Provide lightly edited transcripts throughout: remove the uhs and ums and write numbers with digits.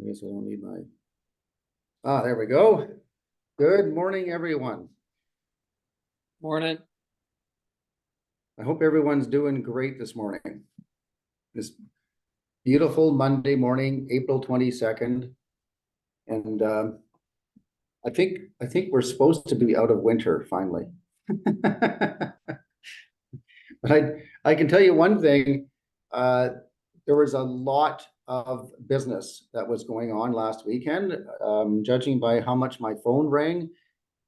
I guess I don't need my, there we go. Good morning, everyone. Morning. I hope everyone's doing great this morning. This beautiful Monday morning, April 22nd. And I think we're supposed to be out of winter finally. But I can tell you one thing, there was a lot of business that was going on last weekend, judging by how much my phone rang.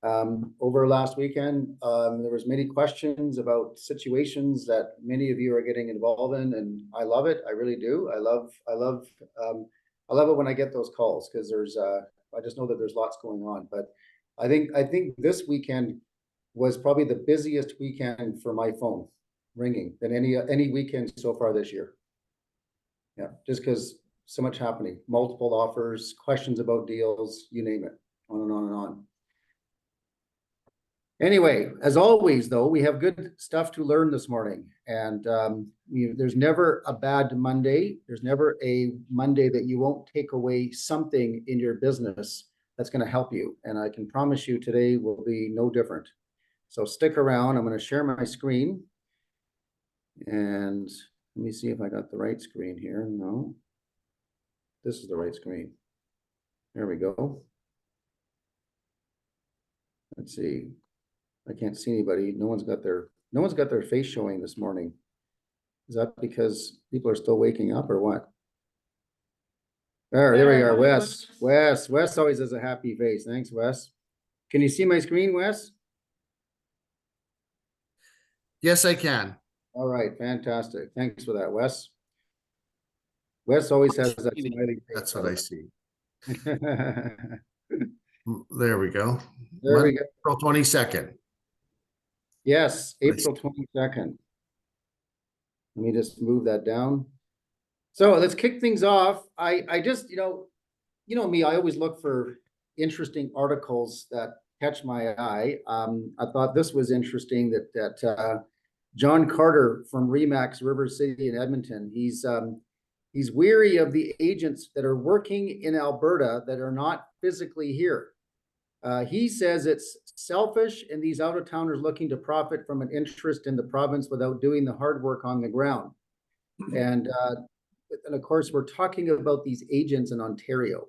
Over last weekend, there was many questions about situations that many of you are getting involved in, and I love it. I really do. I love it when I get those calls, because I just know that there's lots going on. But I think this weekend was probably the busiest weekend for my phone ringing than any weekend so far this year. Yeah, just because so much happening, multiple offers, questions about deals, you name it, on and on and on. Anyway, as always, though, we have good stuff to learn this morning. And there's never a bad Monday. There's never a Monday that you won't take away something in your business that's going to help you. And I can promise you today will be no different. So stick around. I'm going to share my screen. And let me see if I got the right screen here. No, this is the right screen. There we go. Let's see. I can't see anybody. No one's got their face showing this morning. Is that because people are still waking up or what? There we are. Wes always has a happy face. Thanks, Wes. Can you see my screen, Wes? Yes, I can. All right, fantastic. Thanks for that, Wes. Wes always has that smiling face. That's what I see. There we go. There we go. April 22nd. Yes, April 22nd. Let me just move that down. So let's kick things off. I just, you know me, I always look for interesting articles that catch my eye. I thought this was interesting that John Carter from Remax River City in Edmonton, he's weary of the agents that are working in Alberta that are not physically here. He says it's selfish and these out-of-towners looking to profit from an interest in the province without doing the hard work on the ground. And of course, we're talking about these agents in Ontario.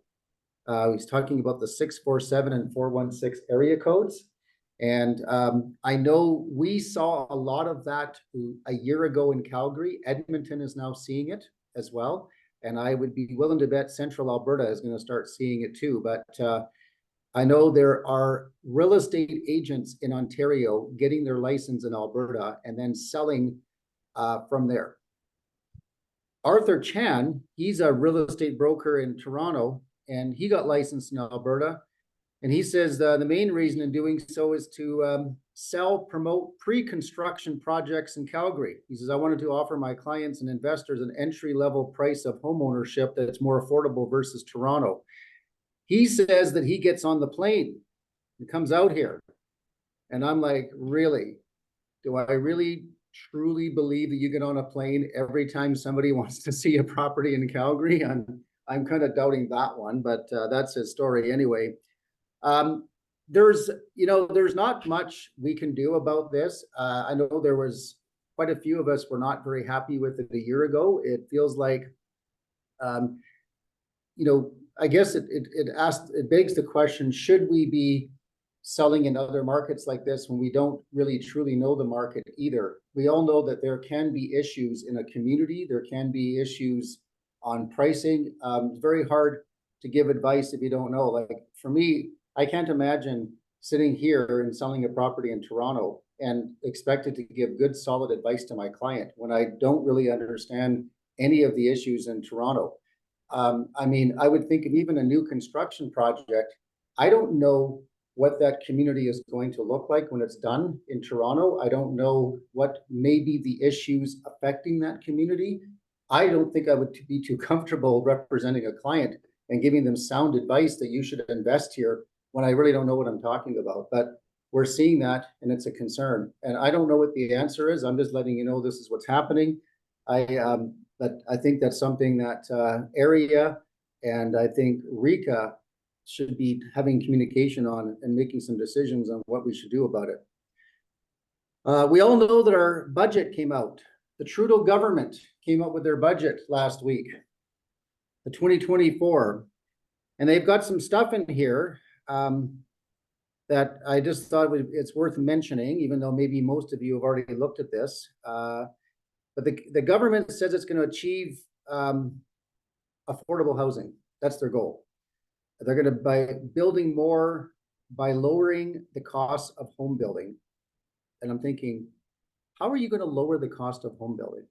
He's talking about the 647 and 416 area codes. And I know we saw a lot of that a year ago in Calgary. Edmonton is now seeing it as well. And I would be willing to bet Central Alberta is going to start seeing it too. But I know there are real estate agents in Ontario getting their license in Alberta and then selling from there. Arthur Chan, he's a real estate broker in Toronto, and he got licensed in Alberta. And he says the main reason in doing so is to promote pre-construction projects in Calgary. He says, I wanted to offer my clients and investors an entry-level price of homeownership that's more affordable versus Toronto. He says that he gets on the plane and comes out here. And I'm like, really? Do I really truly believe that you get on a plane every time somebody wants to see a property in Calgary? I'm kind of doubting that one, but that's his story anyway. There's not much we can do about this. I know there was quite a few of us were not very happy with it a year ago. It feels like, I guess it begs the question, should we be selling in other markets like this when we don't really truly know the market either? We all know that there can be issues in a community. There can be issues on pricing. It's very hard to give advice if you don't know. Like for me, I can't imagine sitting here and selling a property in Toronto and expected to give good, solid advice to my client when I don't really understand any of the issues in Toronto. I would think of even a new construction project. I don't know what that community is going to look like when it's done in Toronto. I don't know what may be the issues affecting that community. I don't think I would be too comfortable representing a client and giving them sound advice that you should invest here when I really don't know what I'm talking about. But we're seeing that, and it's a concern. And I don't know what the answer is. I'm just letting you know this is what's happening. But I think that's something that area And I think Rika should be having communication on and making some decisions on what we should do about it. We all know that our budget came out. The Trudeau government came up with their budget last week, the 2024, and they've got some stuff in here that I just thought it's worth mentioning, even though maybe most of you have already looked at this. But the government says it's going to achieve affordable housing. That's their goal. They're going to, by building more, by lowering the cost of home building. And I'm thinking, how are you going to lower the cost of home building?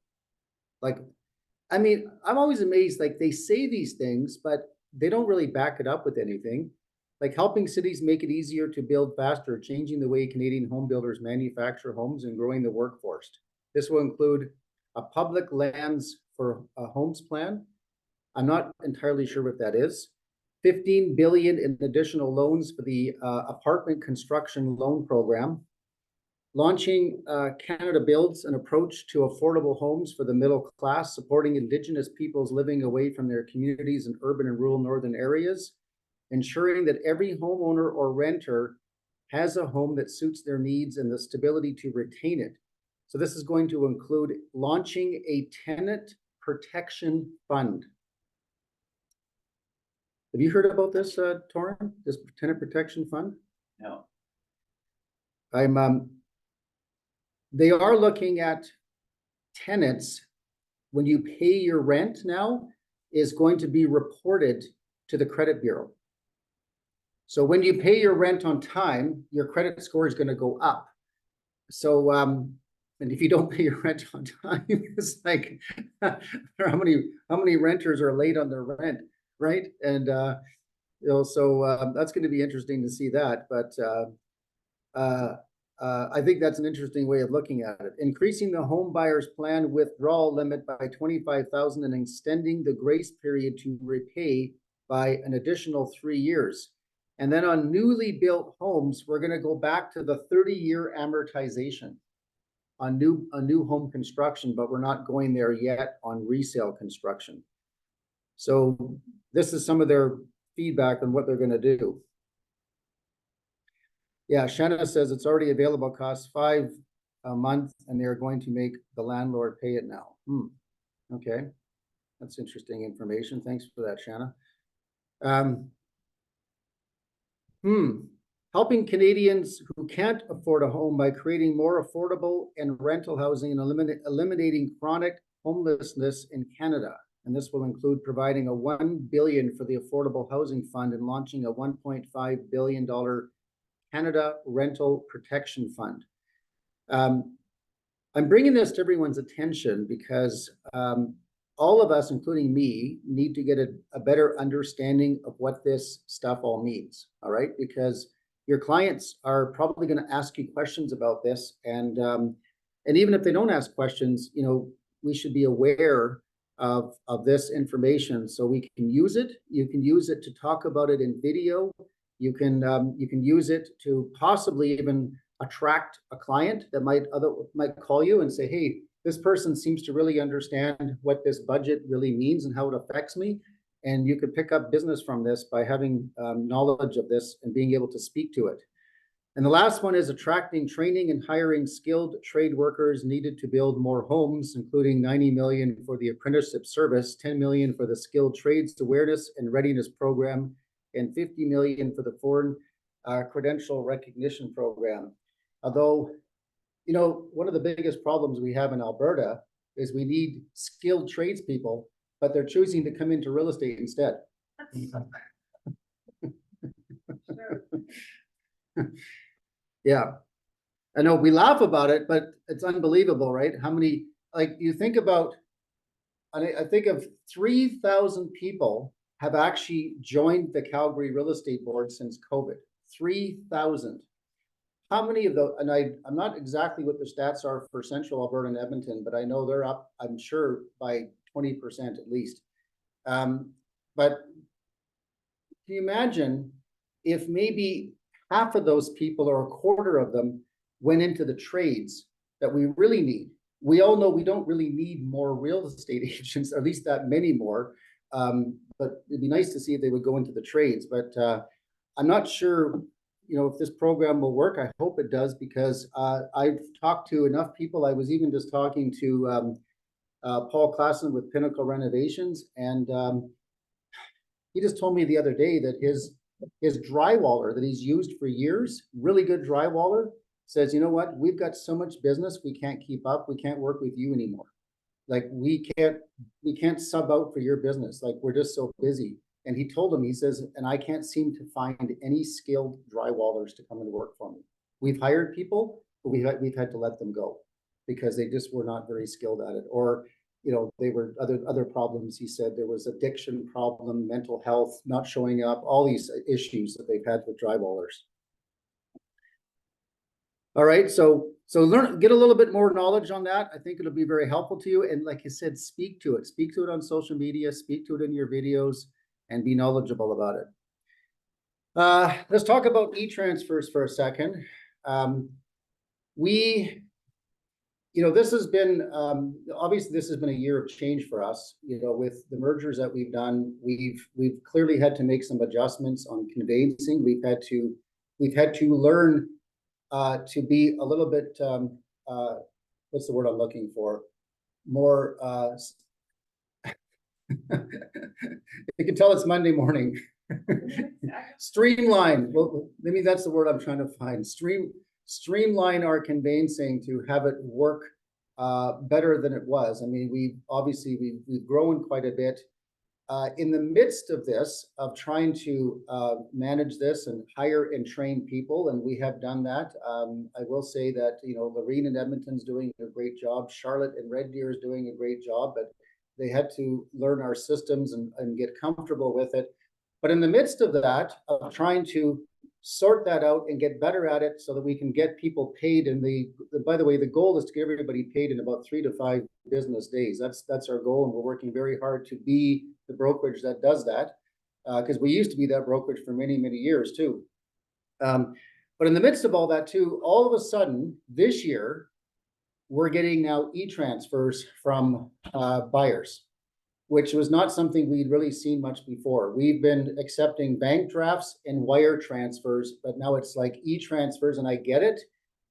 Like, I mean, I'm always amazed, like they say these things, but they don't really back it up with anything. Like helping cities make it easier to build faster, changing the way Canadian home builders manufacture homes and growing the workforce. This will include a public lands for homes plan. I'm not entirely sure what that is. 15 billion in additional loans for the apartment construction loan program. Launching Canada Builds, an approach to affordable homes for the middle class, supporting Indigenous peoples living away from their communities in urban and rural northern areas, ensuring that every homeowner or renter has a home that suits their needs and the stability to retain it. So this is going to include launching a tenant protection fund. Have you heard about this, Torin? This tenant protection fund? No. They are looking at tenants. When you pay your rent now, is going to be reported to the credit bureau. So when you pay your rent on time, your credit score is going to go up. So, and if you don't pay your rent on time, it's like how many renters are late on their rent, right? And you know, so that's going to be interesting to see that. But I think that's an interesting way of looking at it. Increasing the home buyer's plan withdrawal limit by 25,000 and extending the grace period to repay by an additional 3 years. And then on newly built homes, we're going to go back to the 30-year amortization on new home construction, but we're not going there yet on resale construction. So this is some of their feedback on what they're going to do. Yeah, Shanna says it's already available, costs $5 a month, and they're going to make the landlord pay it now. Okay, that's interesting information. Thanks for that, Shanna. Helping Canadians who can't afford a home by creating more affordable and rental housing and eliminating chronic homelessness in Canada. And this will include providing a $1 billion for the Affordable Housing Fund and launching a $1.5 billion Canada Rental Protection Fund. I'm bringing this to everyone's attention because all of us, including me, need to get a better understanding of what this stuff all means, all right? Because your clients are probably going to ask you questions about this, and even if they don't ask questions, you know, we should be aware of this information so we can use it. You can use it to talk about it in video. You can use it to possibly even attract a client that might call you and say, hey, this person seems to really understand what this budget really means and how it affects me. And you could pick up business from this by having knowledge of this and being able to speak to it. And the last one is attracting, training, and hiring skilled trade workers needed to build more homes, including 90 million for the apprenticeship service, 10 million for the skilled trades awareness and readiness program, and 50 million for the foreign credential recognition program. Although, you know, one of the biggest problems we have in Alberta is we need skilled tradespeople, but they're choosing to come into real estate instead. Yeah, I know we laugh about it, but it's unbelievable, right? How many, like you think about, I think of 3,000 people have actually joined the Calgary Real Estate Board since COVID. 3,000. How many of those, and I'm not exactly what the stats are for Central Alberta and Edmonton, but I know they're up, I'm sure, by 20% at least. But can you imagine if maybe half of those people or a quarter of them went into the trades that we really need? We all know we don't really need more real estate agents, or at least that many more. but it'd be nice to see if they would go into the trades. But I'm not sure, if this program will work. I hope it does, because I've talked to enough people. I was even just talking to Paul Klassen with Pinnacle Renovations, and he just told me the other day that his drywaller that he's used for years, really good drywaller, says, you know what, we've got so much business, we can't keep up, we can't work with you anymore. Like we can't sub out for your business. Like we're just so busy. And he told him, he says, and I can't seem to find any skilled drywallers to come and work for me. We've hired people, but we've had to let them go because they just were not very skilled at it. Or, they were other problems. He said there was addiction problem, mental health, not showing up, all these issues that they've had with drywallers. All right, so get a little bit more knowledge on that. I think it'll be very helpful to you. And like I said, speak to it on social media, speak to it in your videos, and be knowledgeable about it. Let's talk about e-transfers for a second. This has been, obviously this has been a year of change for us, with the mergers that we've done. We've clearly had to make some adjustments on conveyancing. We've had to learn to be a little bit, what's the word I'm looking for? More, you can tell it's Monday morning. Streamline. Well, maybe that's the word I'm trying to find. Streamline our conveyancing to have it work better than it was. I mean, we've grown quite a bit. In the midst of this, of trying to manage this and hire and train people, and we have done that. I will say that, Lorene in Edmonton's doing a great job. Charlotte and Red Deer is doing a great job, but they had to learn our systems and get comfortable with it. But in the midst of that, of trying to sort that out and get better at it so that we can get people paid. And by the way, the goal is to get everybody paid in about 3 to 5 business days. That's our goal. And we're working very hard to be the brokerage that does that, because we used to be that brokerage for many, many years too. But in the midst of all that too, all of a sudden this year, we're getting now e-transfers from buyers, which was not something we'd really seen much before. We've been accepting bank drafts and wire transfers, but now it's like e-transfers, and I get it.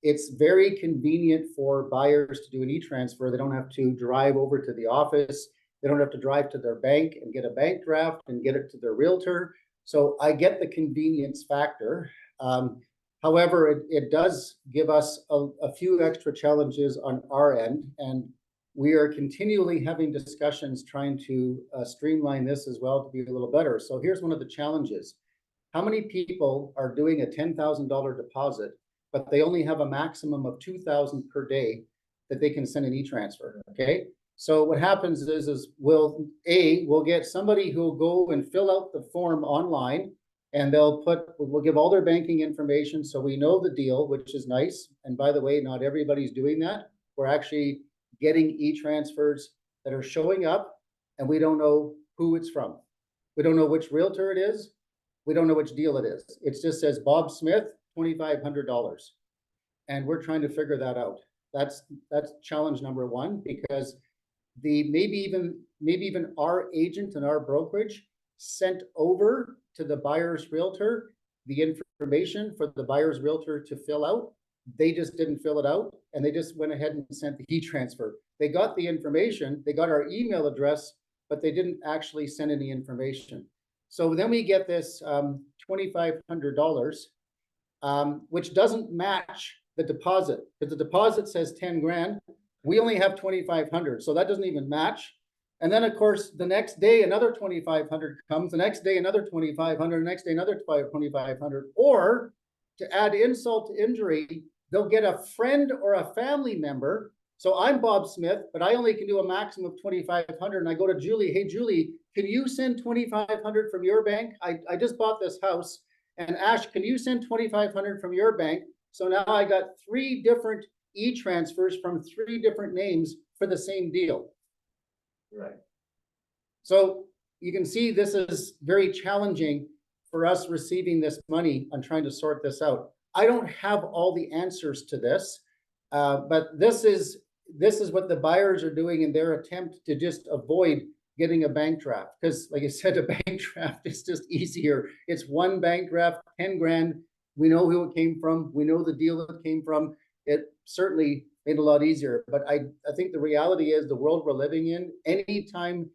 It's very convenient for buyers to do an e-transfer. They don't have to drive over to the office. They don't have to drive to their bank and get a bank draft and get it to their realtor. So I get the convenience factor. However, it does give us a few extra challenges on our end, and we are continually having discussions trying to streamline this as well to be a little better. So here's one of the challenges. How many people are doing a $10,000 deposit, but they only have a maximum of $2,000 per day that they can send an e-transfer, okay? So what happens is we'll get somebody who will go and fill out the form online, and we'll give all their banking information so we know the deal, which is nice. And by the way, not everybody's doing that. We're actually getting e-transfers that are showing up, and we don't know who it's from. We don't know which realtor it is. We don't know which deal it is. It just says Bob Smith, $2,500. And we're trying to figure that out. That's challenge number one, because maybe even our agent and our brokerage sent over to the buyer's realtor the information for the buyer's realtor to fill out. They just didn't fill it out, and they just went ahead and sent the e-transfer. They got the information, they got our email address, but they didn't actually send any information. So then we get this $2,500, which doesn't match the deposit, because the deposit says 10 grand. We only have 2,500, so that doesn't even match. And then of course, the next day, another 2,500 comes, the next day, another 2,500, the next day, another 2,500. Or to add insult to injury, they'll get a friend or a family member. So I'm Bob Smith, but I only can do a maximum of 2,500. And I go to Julie, hey, Julie, can you send 2,500 from your bank? I just bought this house. And Ash, can you send 2,500 from your bank? So now I got 3 different e-transfers from 3 different names for the same deal. Right. So you can see this is very challenging for us receiving this money and trying to sort this out. I don't have all the answers to this, but this is what the buyers are doing in their attempt to just avoid getting a bank draft, because like I said, a bank draft is just easier. It's one bank draft, 10 grand. We know who it came from. We know the deal it came from. It certainly made it a lot easier. But I think the reality is the world we're living in, anytime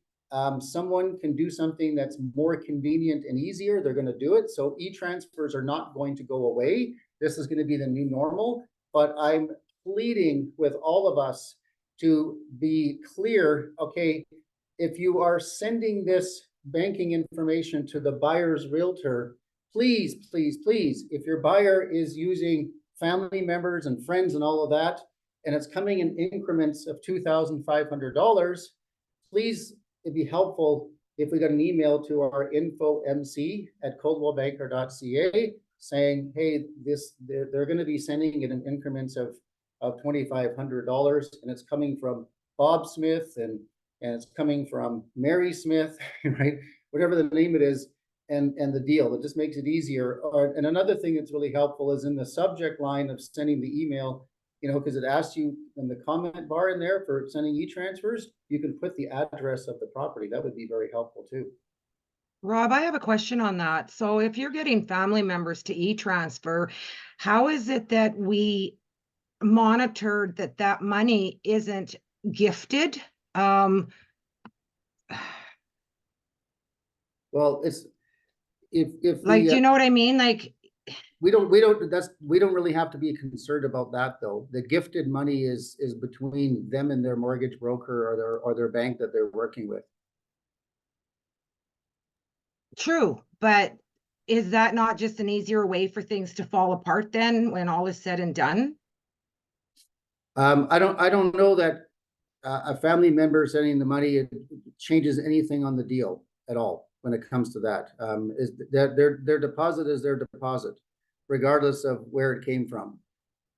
someone can do something that's more convenient and easier, they're going to do it. So e-transfers are not going to go away. This is going to be the new normal. But I'm pleading with all of us to be clear. Okay, if you are sending this banking information to the buyer's realtor, please, please, please, if your buyer is using family members and friends and all of that, and it's coming in increments of $2,500, please, it'd be helpful if we got an email to our info.mc@coldwellbanker.ca saying, hey, they're going to be sending it in increments of $2,500, and it's coming from Bob Smith and it's coming from Mary Smith, right? Whatever the name it is, and the deal. It just makes it easier. And another thing that's really helpful is in the subject line of sending the email, because it asks you in the comment bar in there for sending e-transfers, you can put the address of the property. That would be very helpful too. Rob, I have a question on that. So if you're getting family members to e-transfer, how is it that we monitor that money isn't gifted? Well, it's if like, do you know what I mean? Like, we don't really have to be concerned about that though. The gifted money is between them and their mortgage broker or their bank that they're working with. true, but is that not just an easier way for things to fall apart then when all is said and done? I don't know that a family member sending the money, it changes anything on the deal at all when it comes to that. Is that their deposit is their deposit, regardless of where it came from.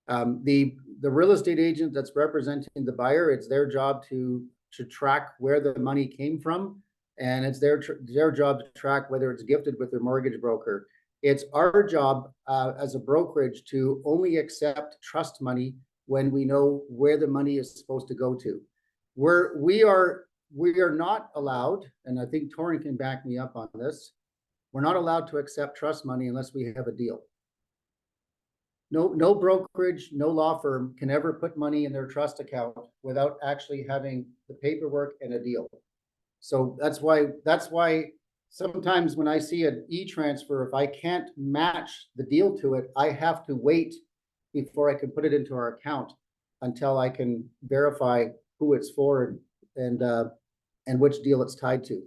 The real estate agent that's representing the buyer, it's their job to track where the money came from, and it's their job to track whether it's gifted with their mortgage broker. It's our job as a brokerage to only accept trust money when we know where the money is supposed to go to. We are not allowed, and I think Torin can back me up on this, we're not allowed to accept trust money unless we have a deal. No brokerage, no law firm can ever put money in their trust account without actually having the paperwork and a deal. So that's why sometimes when I see an e-transfer, if I can't match the deal to it, I have to wait before I can put it into our account until I can verify who it's for and which deal it's tied to.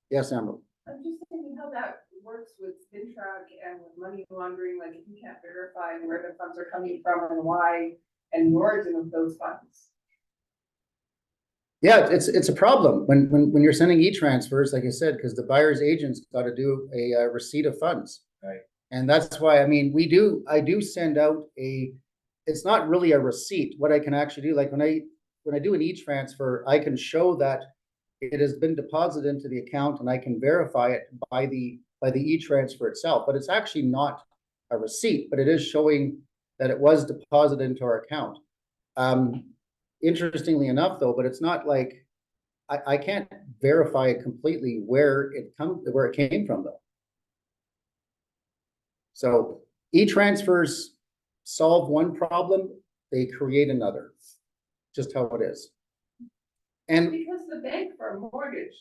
Yes, Emerald. I'm just thinking how that works with FinTrack and with money laundering. Like if you can't verify where the funds are coming from and why and the origin of those funds. Yeah, it's a problem when you're sending e-transfers, like I said, because the buyer's agent's got to do a receipt of funds. Right. And that's why, I mean, I do send out it's not really a receipt. What I can actually do, like when I do an e-transfer, I can show that it has been deposited into the account and I can verify it by the e-transfer itself. But it's actually not a receipt, but it is showing that it was deposited into our account. Interestingly enough though, but it's not like I can't verify completely where it came from though. So e-transfers solve one problem, they create another. Just how it is. And because the bank for a mortgage,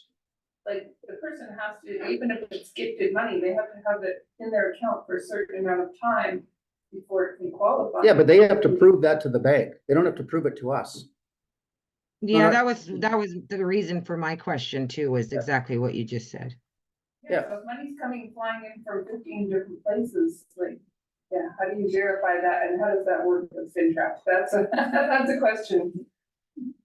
like the person has to, even if it's gifted money, they have to have it in their account for a certain amount of time before it can qualify. yeah, but they have to prove that to the bank. They don't have to prove it to us. Yeah, that was the reason for my question too, was exactly what you just said. Yeah. So if money's coming flying in from 15 different places, like, yeah, how do you verify that and how does that work with FinTrack? That's a question.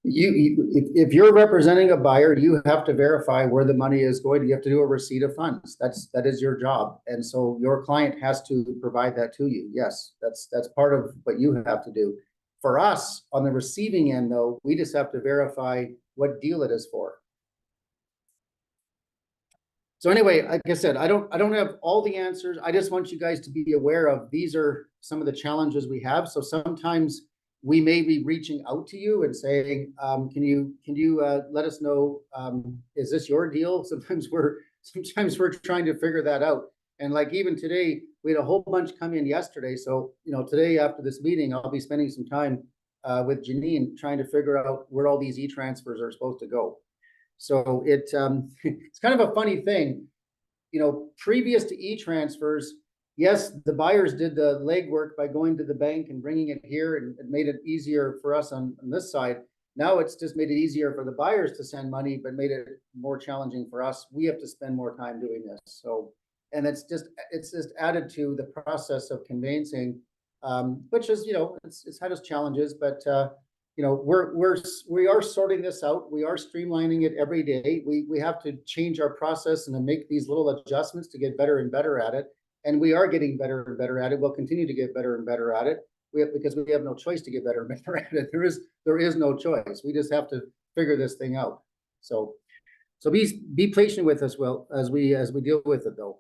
If you're representing a buyer, you have to verify where the money is going. You have to do a receipt of funds. That is your job. And so your client has to provide that to you. Yes, that's part of what you have to do. For us, on the receiving end though, we just have to verify what deal it is for. So anyway, like I said, I don't have all the answers. I just want you guys to be aware of these are some of the challenges we have. So sometimes we may be reaching out to you and saying, can you let us know, is this your deal? Sometimes we're trying to figure that out. And like even today, we had a whole bunch come in yesterday. So, today after this meeting, I'll be spending some time with Janine trying to figure out where all these e-transfers are supposed to go. So it's kind of a funny thing, previous to e-transfers, yes, the buyers did the legwork by going to the bank and bringing it here, and it made it easier for us on this side. Now it's just made it easier for the buyers to send money, but made it more challenging for us. We have to spend more time doing this. So, and it's just added to the process of conveyancing, which is, it's had its challenges, but we are sorting this out. We are streamlining it every day. We have to change our process and to make these little adjustments to get better and better at it. And we are getting better and better at it. We'll continue to get better and better at it. Because we have no choice to get better and better at it. There is no choice. We just have to figure this thing out. So be patient with us, well, as we deal with it, though.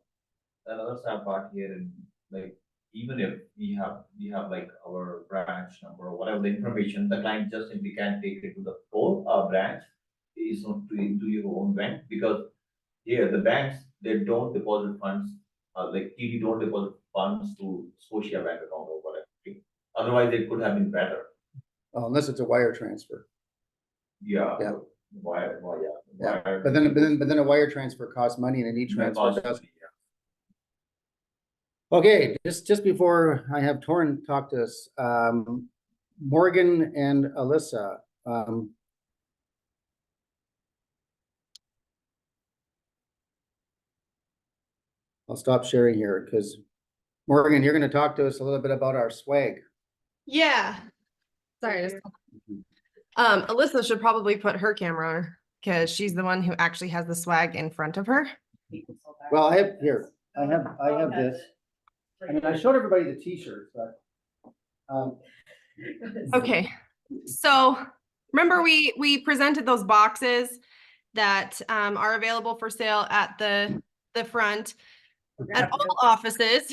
Another sad part here, and like even if we have like our branch number or whatever the information, the client just simply can't take it to the whole branch. Is not to your own bank, because here the banks, they don't deposit funds, like TD don't deposit funds to Scotia bank account or whatever. Otherwise, it could have been better. Unless it's a wire transfer. Yeah. Yeah. Wire. But then a wire transfer costs money, and an e-transfer doesn't. Okay, just before I have Torrin talk to us, Morgan and Alyssa, I'll stop sharing here because Morgan, you're going to talk to us a little bit about our swag. Yeah. Sorry. Alyssa should probably put her camera on because she's the one who actually has the swag in front of her. Well, I have this. I mean, I showed everybody the t-shirts, but Okay. So remember we presented those boxes that are available for sale at the front at all offices.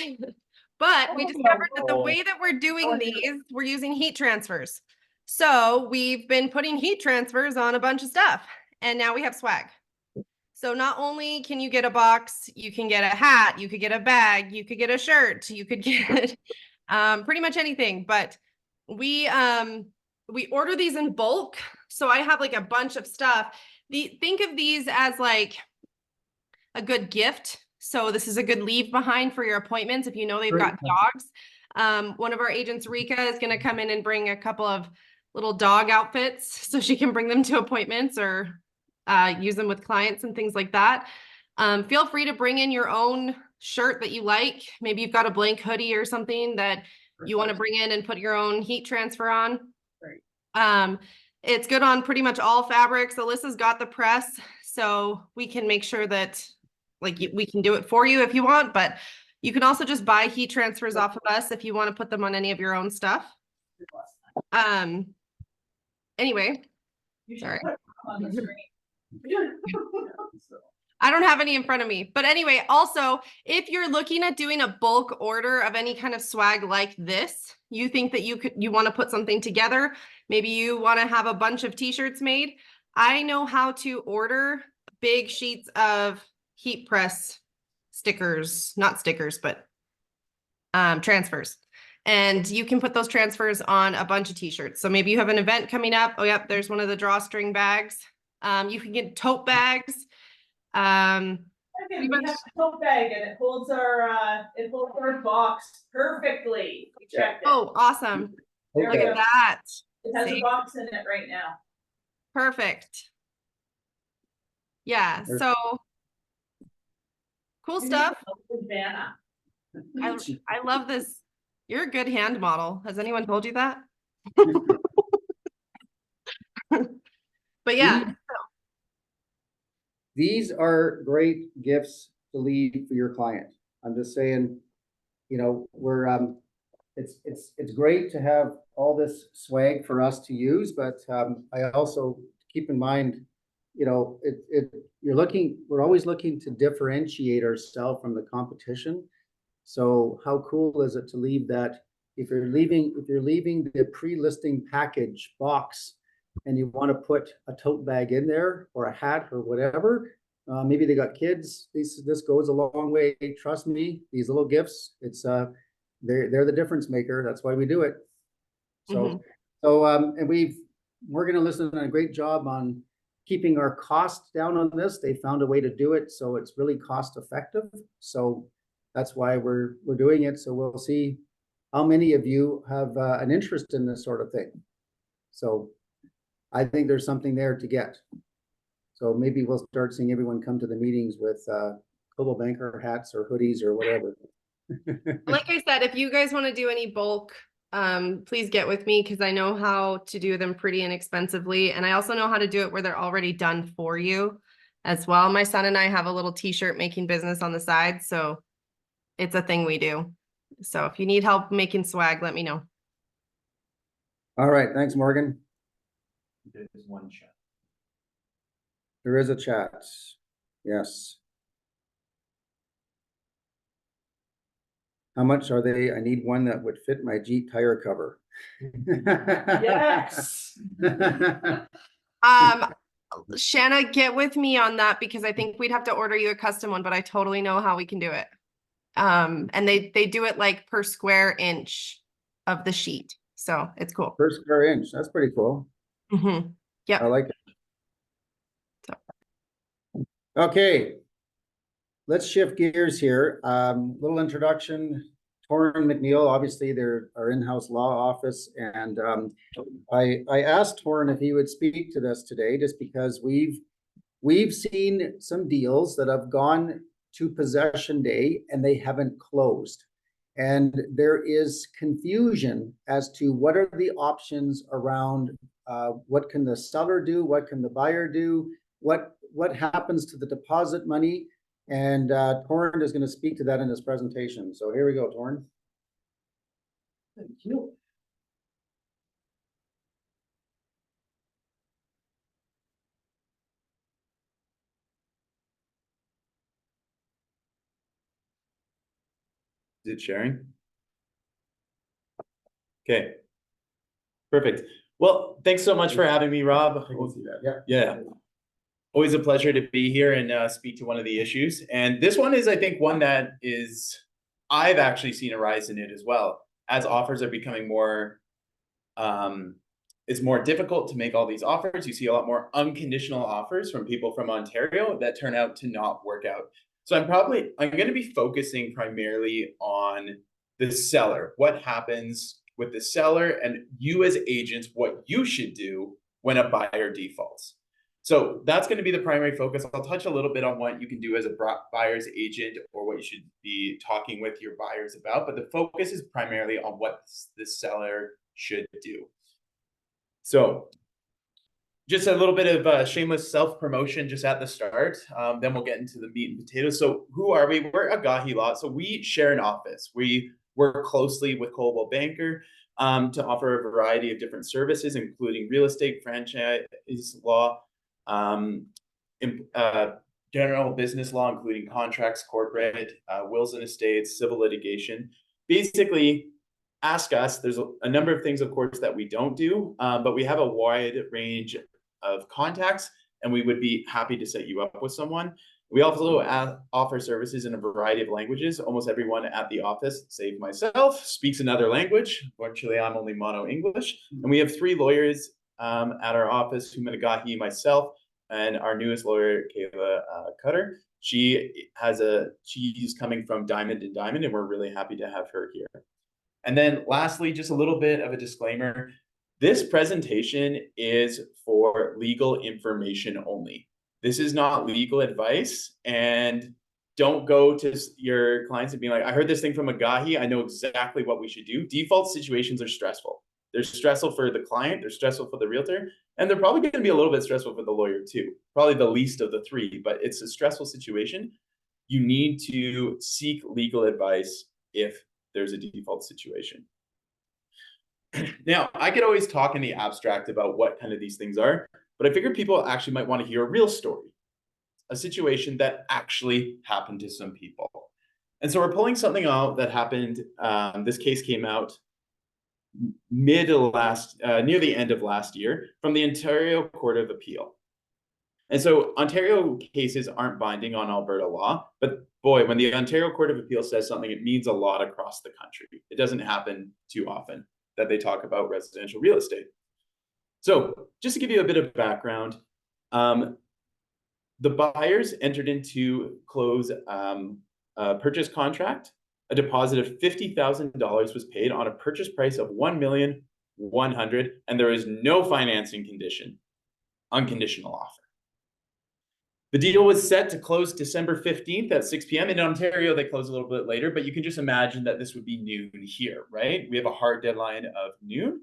But we discovered that the way that we're doing these, we're using heat transfers. So we've been putting heat transfers on a bunch of stuff, and now we have swag. So not only can you get a box, you can get a hat, you could get a bag, you could get a shirt, you could get pretty much anything. But we order these in bulk. So I have like a bunch of stuff. Think of these as like a good gift. So this is a good leave behind for your appointments if you know they've got dogs. One of our agents, Rika, is going to come in and bring a couple of little dog outfits so she can bring them to appointments or use them with clients and things like that. Feel free to bring in your own shirt that you like. Maybe you've got a blank hoodie or something that you want to bring in and put your own heat transfer on. It's good on pretty much all fabrics. Alyssa's got the press, so we can make sure that we can do it for you if you want, but you can also just buy heat transfers off of us if you want to put them on any of your own stuff. Anyway, sorry. I don't have any in front of me, but anyway, also, if you're looking at doing a bulk order of any kind of swag like this, you think that you want to put something together, maybe you want to have a bunch of t-shirts made. I know how to order big sheets of heat press stickers, not stickers, but transfers. And you can put those transfers on a bunch of t-shirts. So maybe you have an event coming up. Oh, yep, there's one of the drawstring bags. You can get tote bags. Okay, we have a tote bag and it holds our box perfectly. We checked it. Oh, awesome. There Look we at go. that. It has See? a box in it right now. Perfect. Yeah, so cool stuff. Vanna. I love this. You're a good hand model. Has anyone told you that? But yeah. These are great gifts to leave for your client. I'm just saying, we're it's great to have all this swag for us to use, but I also keep in mind, we're always looking to differentiate ourselves from the competition. So how cool is it to leave that, if you're leaving the pre-listing package box and you want to put a tote bag in there or a hat or whatever, maybe they got kids, this goes a long way. Trust me, these little gifts, it's they're the difference maker. That's why we do it. So and Morgan and Elizabeth done a great job on keeping our costs down on this. They found a way to do it so it's really cost effective. So that's why we're doing it. So we'll see how many of you have an interest in this sort of thing. So I think there's something there to get. So maybe we'll start seeing everyone come to the meetings with Global Banker hats or hoodies or whatever. Like I said, if you guys want to do any bulk, please get with me because I know how to do them pretty inexpensively. And I also know how to do it where they're already done for you as well. My son and I have a little t-shirt making business on the side. So it's a thing we do. So if you need help making swag, let me know. All right. Thanks, Morgan. There is one chat. There is a chat. Yes. How much are they? I need one that would fit my Jeep tire cover. Yes. Shanna, get with me on that because I think we'd have to order you a custom one, but I totally know how we can do it. And they do it like per square inch of the sheet. So it's cool. Per square inch. That's pretty cool. Mm-hmm. Yep. I like it. Okay. Let's shift gears here. Little introduction. Torrin McNeil, obviously they're our in-house law office. And I asked Torrin if he would speak to this today, just because we've seen some deals that have gone to possession day and they haven't closed. And there is confusion as to what are the options around what can the seller do, what can the buyer do, what happens to the deposit money. And Torrin is going to speak to that in his presentation. So here we go, Torrin. Thank you. Is it sharing? Okay. Perfect. Well, thanks so much for having me, Rob. I can see that. Yeah. Yeah. Always a pleasure to be here and speak to one of the issues. And this one is, I think, one that I've actually seen a rise in it as well. As offers are becoming more, it's more difficult to make all these offers. You see a lot more unconditional offers from people from Ontario that turn out to not work out. So I'm going to be focusing primarily on the seller, what happens with the seller, and you as agents, what you should do when a buyer defaults. So that's going to be the primary focus. I'll touch a little bit on what you can do as a buyer's agent or what you should be talking with your buyers about, but the focus is primarily on what the seller should do. So just a little bit of shameless self-promotion just at the start. Then we'll get into the meat and potatoes. So who are we? We're a Gahi Law. So we share an office. We work closely with Coldwell Banker to offer a variety of different services, including real estate, franchise law, general business law, including contracts, corporate, wills and estates, civil litigation. Basically, ask us. There's a number of things, of course, that we don't do, but we have a wide range of contacts, and we would be happy to set you up with someone. We also offer services in a variety of languages. Almost everyone at the office, save myself, speaks another language. Fortunately, I'm only mono English. And we have 3 lawyers at our office, Humana Gahi, myself, and our newest lawyer, Kayla Cutter. She's coming from Diamond and Diamond, and we're really happy to have her here. And then lastly, just a little bit of a disclaimer. This presentation is for legal information only. This is not legal advice, and don't go to your clients and be like, I heard this thing from a Gahi. I know exactly what we should do. Default situations are stressful. They're stressful for the client, they're stressful for the realtor, and they're probably going to be a little bit stressful for the lawyer too. Probably the least of the 3, but it's a stressful situation. You need to seek legal advice if there's a default situation. Now, I could always talk in the abstract about what kind of these things are, but I figured people actually might want to hear a real story, a situation that actually happened to some people. And so we're pulling something out that happened. This case came out near the end of last year from the Ontario Court of Appeal. And so Ontario cases aren't binding on Alberta law, but boy, when the Ontario Court of Appeal says something, it means a lot across the country. It doesn't happen too often that they talk about residential real estate. So just to give you a bit of background, the buyers entered into close a purchase contract. A deposit of $50,000 was paid on a purchase price of $1,100,000, and there is no financing condition, unconditional offer. The deal was set to close December 15th at 6 p.m. In Ontario, they close a little bit later, but you can just imagine that this would be noon here, right? We have a hard deadline of noon.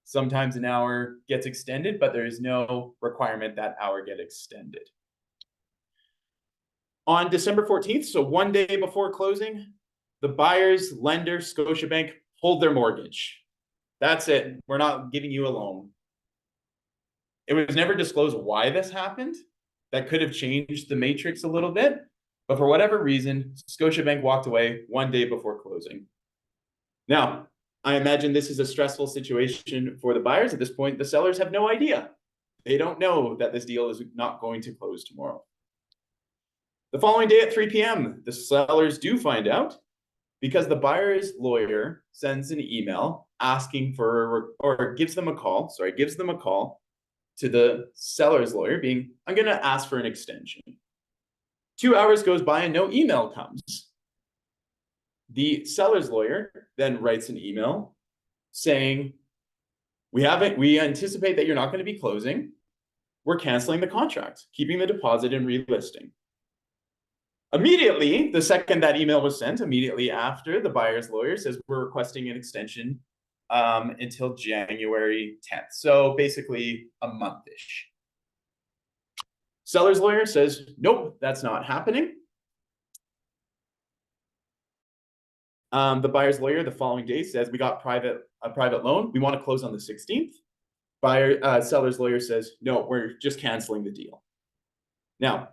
Sometimes an hour gets extended, but there is no requirement that hour get extended. On December 14th, so one day before closing, the buyer's lender, Scotiabank, pulled their mortgage. That's it. We're not giving you a loan. It was never disclosed why this happened. That could have changed the matrix a little bit, but for whatever reason, Scotiabank walked away one day before closing. Now, I imagine this is a stressful situation for the buyers. At this point, the sellers have no idea. They don't know that this deal is not going to close tomorrow. The following day at 3 p.m., the sellers do find out because the buyer's lawyer sends an email asking for, or gives them a call to the seller's lawyer being, I'm going to ask for an extension. 2 hours goes by and no email comes. The seller's lawyer then writes an email saying, we anticipate that you're not going to be closing. We're canceling the contract, keeping the deposit and relisting. Immediately, the second that email was sent, immediately after, the buyer's lawyer says, we're requesting an extension until January 10th. So basically a month-ish. Seller's lawyer says, nope, that's not happening. The buyer's lawyer the following day says, we got a private loan. We want to close on the 16th. Seller's lawyer says, no, we're just canceling the deal. Now,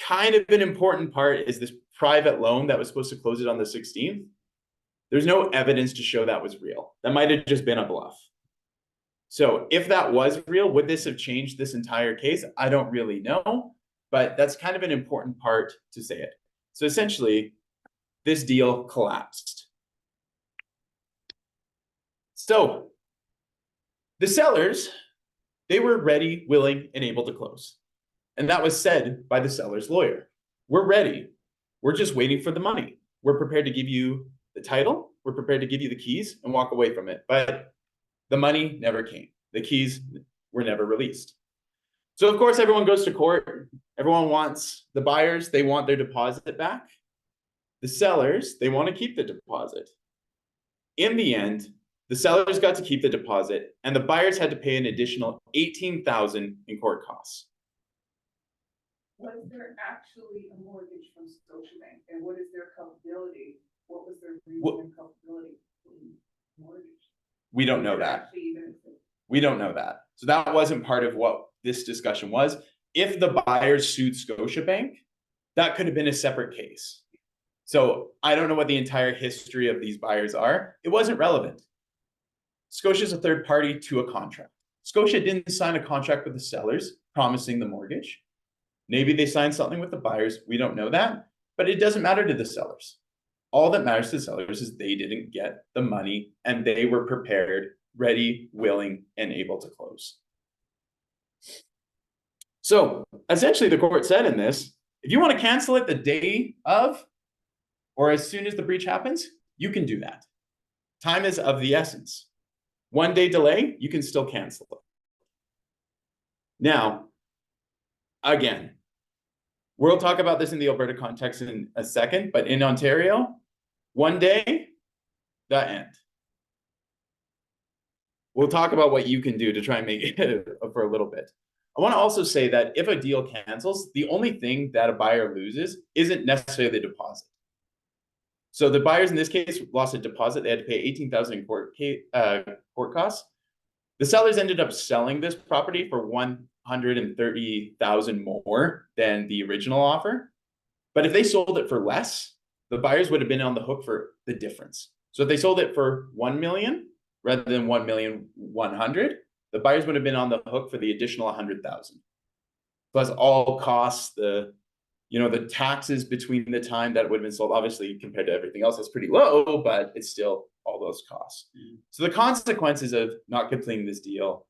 kind of an important part is this private loan that was supposed to close it on the 16th. There's no evidence to show that was real. That might have just been a bluff. So if that was real, would this have changed this entire case? I don't really know, but that's kind of an important part to say it. So essentially, this deal collapsed. So the sellers, they were ready, willing, and able to close. And that was said by the seller's lawyer. We're ready. We're just waiting for the money. We're prepared to give you the title. We're prepared to give you the keys and walk away from it. But the money never came. The keys were never released. So of course, everyone goes to court. Everyone wants, the buyers, they want their deposit back. The sellers, they want to keep the deposit. In the end, the sellers got to keep the deposit and the buyers had to pay an additional $18,000 in court costs. Was there actually a mortgage from Scotiabank, and what is their culpability? What was their reason and culpability in mortgage? We don't know that. We don't know that. So that wasn't part of what this discussion was. If the buyers sued Scotiabank, that could have been a separate case. So I don't know what the entire history of these buyers are. It wasn't relevant. Scotia's a third party to a contract. Scotia didn't sign a contract with the sellers promising the mortgage. Maybe they signed something with the buyers. We don't know that, but it doesn't matter to the sellers. All that matters to the sellers is they didn't get the money and they were prepared, ready, willing, and able to close. So essentially the court said in this, if you want to cancel it the day of, or as soon as the breach happens, you can do that. Time is of the essence. 1 day delay, you can still cancel it. Now, again, we'll talk about this in the Alberta context in a second, but in Ontario, 1 day, the end. We'll talk about what you can do to try and make it for a little bit. I want to also say that if a deal cancels, the only thing that a buyer loses isn't necessarily the deposit. So the buyers in this case lost a deposit. They had to pay $18,000 in court costs. The sellers ended up selling this property for $130,000 more than the original offer. But if they sold it for less, the buyers would have been on the hook for the difference. So if they sold it for $1 million, rather than 1,100,000, the buyers would have been on the hook for the additional 100,000. Plus all costs, the taxes between the time that it would have been sold, obviously compared to everything else, it's pretty low, but it's still all those costs. So the consequences of not completing this deal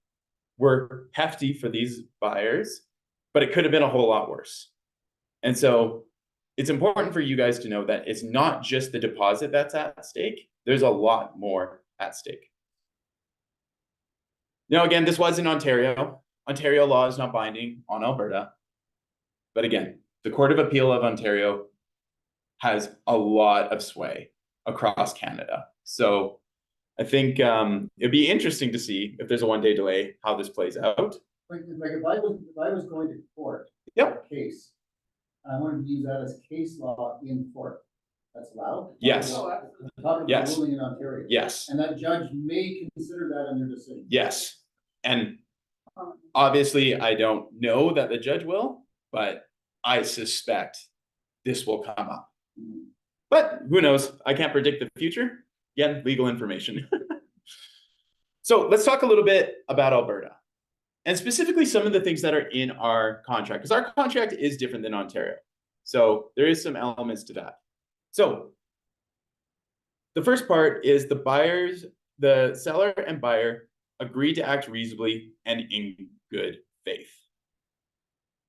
were hefty for these buyers, but it could have been a whole lot worse. And so it's important for you guys to know that it's not just the deposit that's at stake. There's a lot more at stake. Now, again, this was in Ontario. Ontario law is not binding on Alberta. But again, the Court of Appeal of Ontario has a lot of sway across Canada. So I think it'd be interesting to see if there's a 1-day delay, how this plays out. Like if I was going to court. Yep. A case, I wanted to use that as case law in court. That's allowed? Yes. Oh, absolutely. Talk about Yes. ruling in Ontario. Yes. And that judge may consider that in their decision. Yes. And obviously, I don't know that the judge will, but I suspect this will come up. But who knows? I can't predict the future. Again, legal information. So let's talk a little bit about Alberta, and specifically some of the things that are in our contract, because our contract is different than Ontario. So there is some elements to that. So the first part is the seller and buyer agree to act reasonably and in good faith.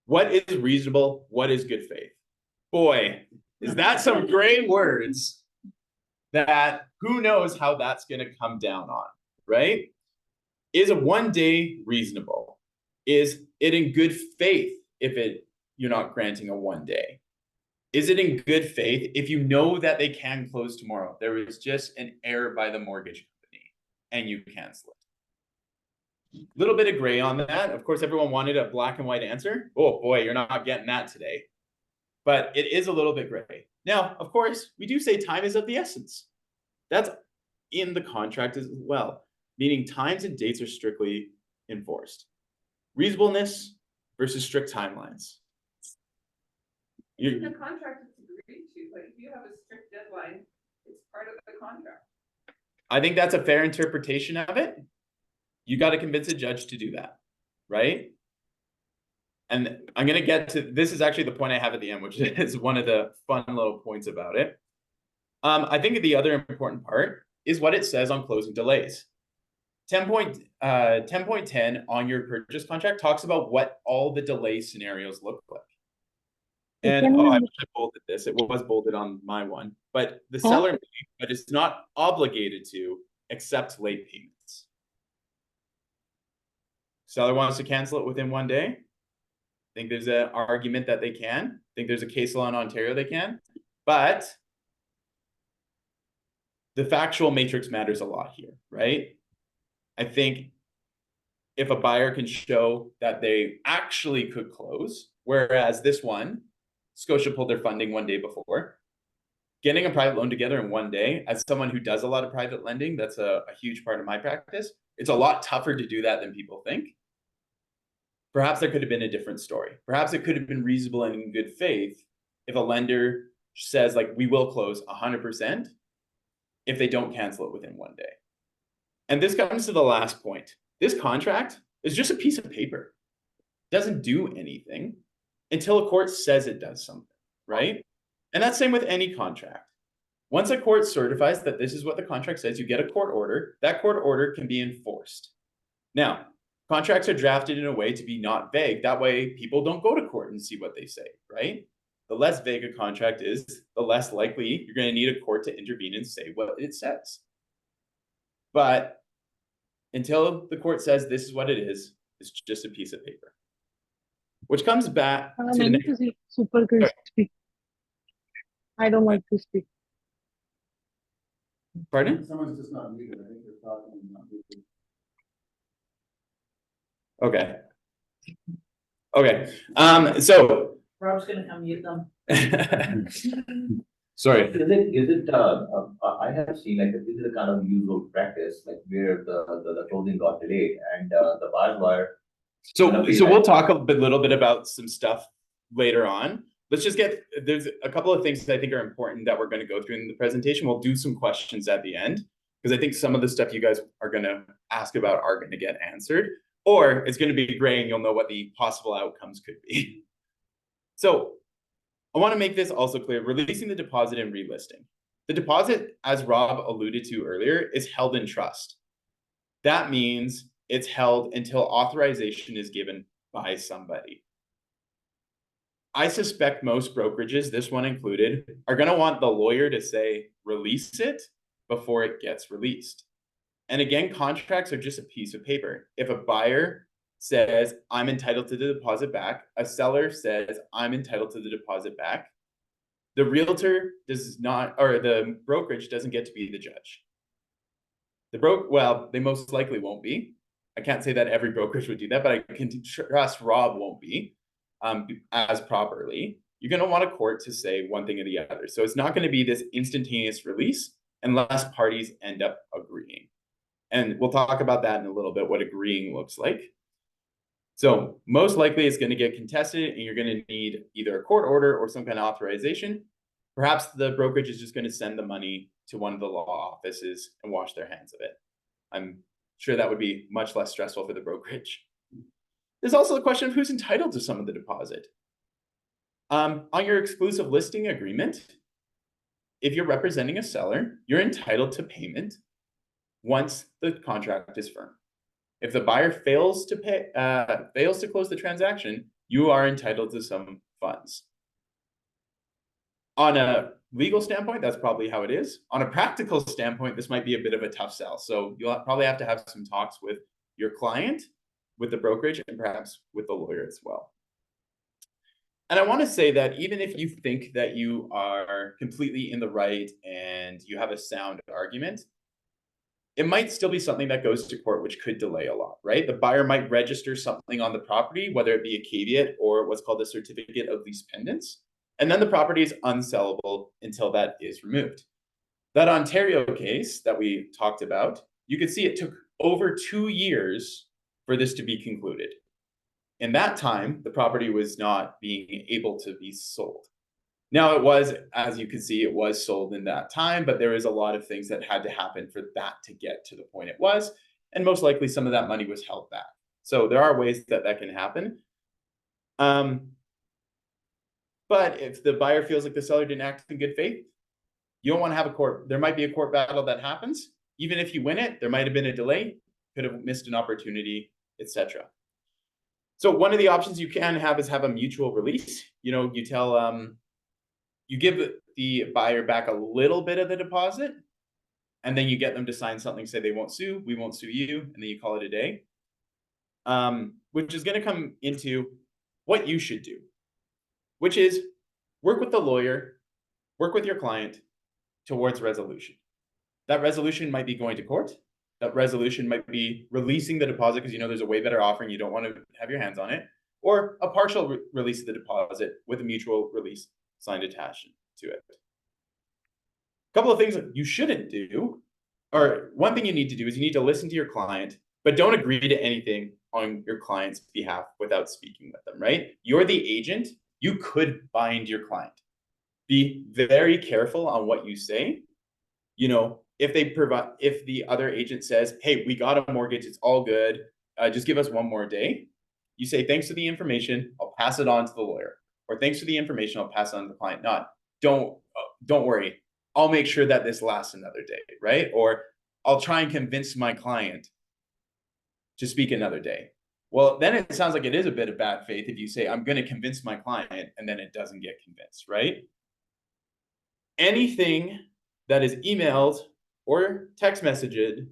What is reasonable? What is good faith? Boy, is that some gray words that who knows how that's going to come down on, right? Is a 1 day reasonable? Is it in good faith if you're not granting a 1 day? Is it in good faith if you know that they can close tomorrow? There was just an error by the mortgage company and you cancel it. A little bit of gray on that. Of course, everyone wanted a black and white answer. Oh boy, you're not getting that today. But it is a little bit gray. Now, of course, we do say time is of the essence. That's in the contract as well, meaning times and dates are strictly enforced. Reasonableness versus strict timelines. In the contract, it's agreed to, like, if you have a strict deadline, it's part of the contract. I think that's a fair interpretation of it. You got to convince a judge to do that, right? And I'm going to get to, this is actually the point I have at the end, which is one of the fun little points about it. I think the other important part is what it says on closing delays. 10.10 on your purchase contract talks about what all the delay scenarios look like. And I wish I bolded this. It was bolded on my one, but the seller may, but it's not obligated to accept late payments. Seller wants to cancel it within 1 day. I think there's an argument that they can. I think there's a case law in Ontario they can, but the factual matrix matters a lot here, right? I think if a buyer can show that they actually could close, whereas this one, Scotia pulled their funding 1 day before, getting a private loan together in 1 day, as someone who does a lot of private lending, that's a huge part of my practice. It's a lot tougher to do that than people think. Perhaps there could have been a different story. Perhaps it could have been reasonable and in good faith if a lender says, like, we will close 100% if they don't cancel it within 1 day. And this comes to the last point. This contract is just a piece of paper. It doesn't do anything until a court says it does something, right? And that's same with any contract. Once a court certifies that this is what the contract says, you get a court order. That court order can be enforced. Now, contracts are drafted in a way to be not vague. That way, people don't go to court and see what they say, right? The less vague a contract is, the less likely you're going to need a court to intervene and say what it says. But until the court says this is what it is, it's just a piece of paper. Which comes back to the next. Super good speak. I don't like to speak. Pardon? Someone's just not muted. I think they're talking and not muted. Okay. Okay. So. Rob's gonna come mute them. Sorry. Is it, I have seen like, this is a kind of usual practice, like where the closing got delayed and the buyers were. So we'll talk a little bit about some stuff later on. Let's just there's a couple of things that I think are important that we're going to go through in the presentation. We'll do some questions at the end because I think some of the stuff you guys are gonna ask about are gonna get answered, or it's gonna be gray and you'll know what the possible outcomes could be. So I want to make this also clear, releasing the deposit and relisting. The deposit, as Rob alluded to earlier, is held in trust. That means it's held until authorization is given by somebody. I suspect most brokerages, this one included, are going to want the lawyer to say, release it before it gets released. And again, contracts are just a piece of paper. If a buyer says, I'm entitled to the deposit back, a seller says, I'm entitled to the deposit back, the realtor does not, or the brokerage doesn't get to be the judge. Well, they most likely won't be. I can't say that every brokerage would do that, but I can trust Rob won't be as properly. You're going to want a court to say one thing or the other. So it's not going to be this instantaneous release unless parties end up agreeing. And we'll talk about that in a little bit, what agreeing looks like. So most likely it's going to get contested and you're going to need either a court order or some kind of authorization. Perhaps the brokerage is just going to send the money to one of the law offices and wash their hands of it. I'm sure that would be much less stressful for the brokerage. There's also the question of who's entitled to some of the deposit. On your exclusive listing agreement, if you're representing a seller, you're entitled to payment once the contract is firm. If the buyer fails to close the transaction, you are entitled to some funds. On a legal standpoint, that's probably how it is. On a practical standpoint, this might be a bit of a tough sell. So you'll probably have to have some talks with your client, with the brokerage, and perhaps with the lawyer as well. And I want to say that even if you think that you are completely in the right and you have a sound argument, it might still be something that goes to court, which could delay a lot, right? The buyer might register something on the property, whether it be a caveat or what's called a certificate of lease pendants, and then the property is unsellable until that is removed. That Ontario case that we talked about, you could see it took over 2 years for this to be concluded. In that time, the property was not being able to be sold. Now it was, as you can see, it was sold in that time, but there was a lot of things that had to happen for that to get to the point it was. And most likely some of that money was held back. So there are ways that that can happen. But if the buyer feels like the seller didn't act in good faith, you don't want to have a court. There might be a court battle that happens. Even if you win it, there might have been a delay, could have missed an opportunity, etc. So one of the options you can have is have a mutual release. You know, you tell, you give the buyer back a little bit of the deposit, and then you get them to sign something, say they won't sue, we won't sue you, and then you call it a day. Which is going to come into what you should do, which is work with the lawyer, work with your client towards resolution. That resolution might be going to court. That resolution might be releasing the deposit because you know there's a way better offer and you don't want to have your hands on it, or a partial release of the deposit with a mutual release signed attached to it. A couple of things that you shouldn't do, or one thing you need to do is you need to listen to your client, but don't agree to anything on your client's behalf without speaking with them, right? You're the agent. You could bind your client. Be very careful on what you say. You know, if the other agent says, hey, we got a mortgage, it's all good, just give us one more day. You say, thanks for the information, I'll pass it on to the lawyer. Or thanks for the information, I'll pass it on to the client. Not, don't worry, I'll make sure that this lasts another day, right? Or I'll try and convince my client to speak another day. Well, then it sounds like it is a bit of bad faith if you say, I'm going to convince my client, and then it doesn't get convinced, right? Anything that is emailed or text messaged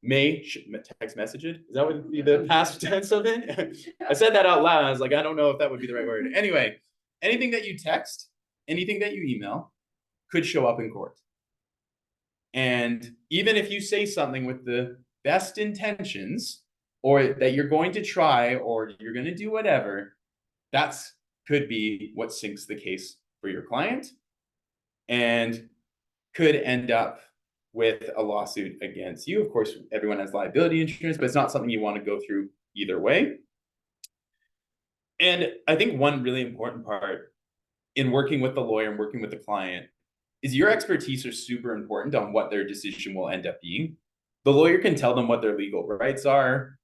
text messaged, is that would be the past tense of it? I said that out loud. I was like, I don't know if that would be the right word. Anyway, anything that you text, anything that you email could show up in court. And even if you say something with the best intentions, or that you're going to try, or you're going to do whatever, that's could be what sinks the case for your client and could end up with a lawsuit against you. Of course, everyone has liability insurance, but it's not something you want to go through either way. And I think one really important part in working with the lawyer and working with the client is your expertise are super important on what their decision will end up being. The lawyer can tell them what their legal rights are,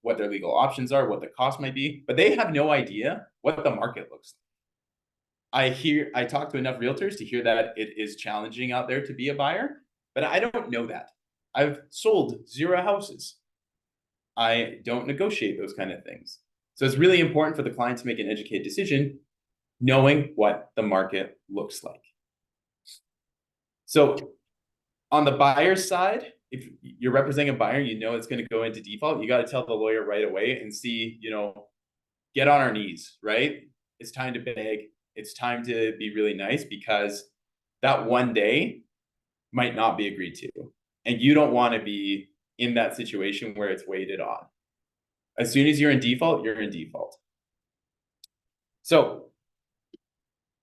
what their legal options are, what the cost might be, but they have no idea what the market looks like. I talk to enough realtors to hear that it is challenging out there to be a buyer, but I don't know that. I've sold 0 houses. I don't negotiate those kind of things. So it's really important for the client to make an educated decision, knowing what the market looks like. So on the buyer's side, if you're representing a buyer, you know it's going to go into default, you got to tell the lawyer right away and see, get on our knees, right? It's time to beg. It's time to be really nice, because that one day might not be agreed to. And you don't want to be in that situation where it's waited on. As soon as you're in default, you're in default. So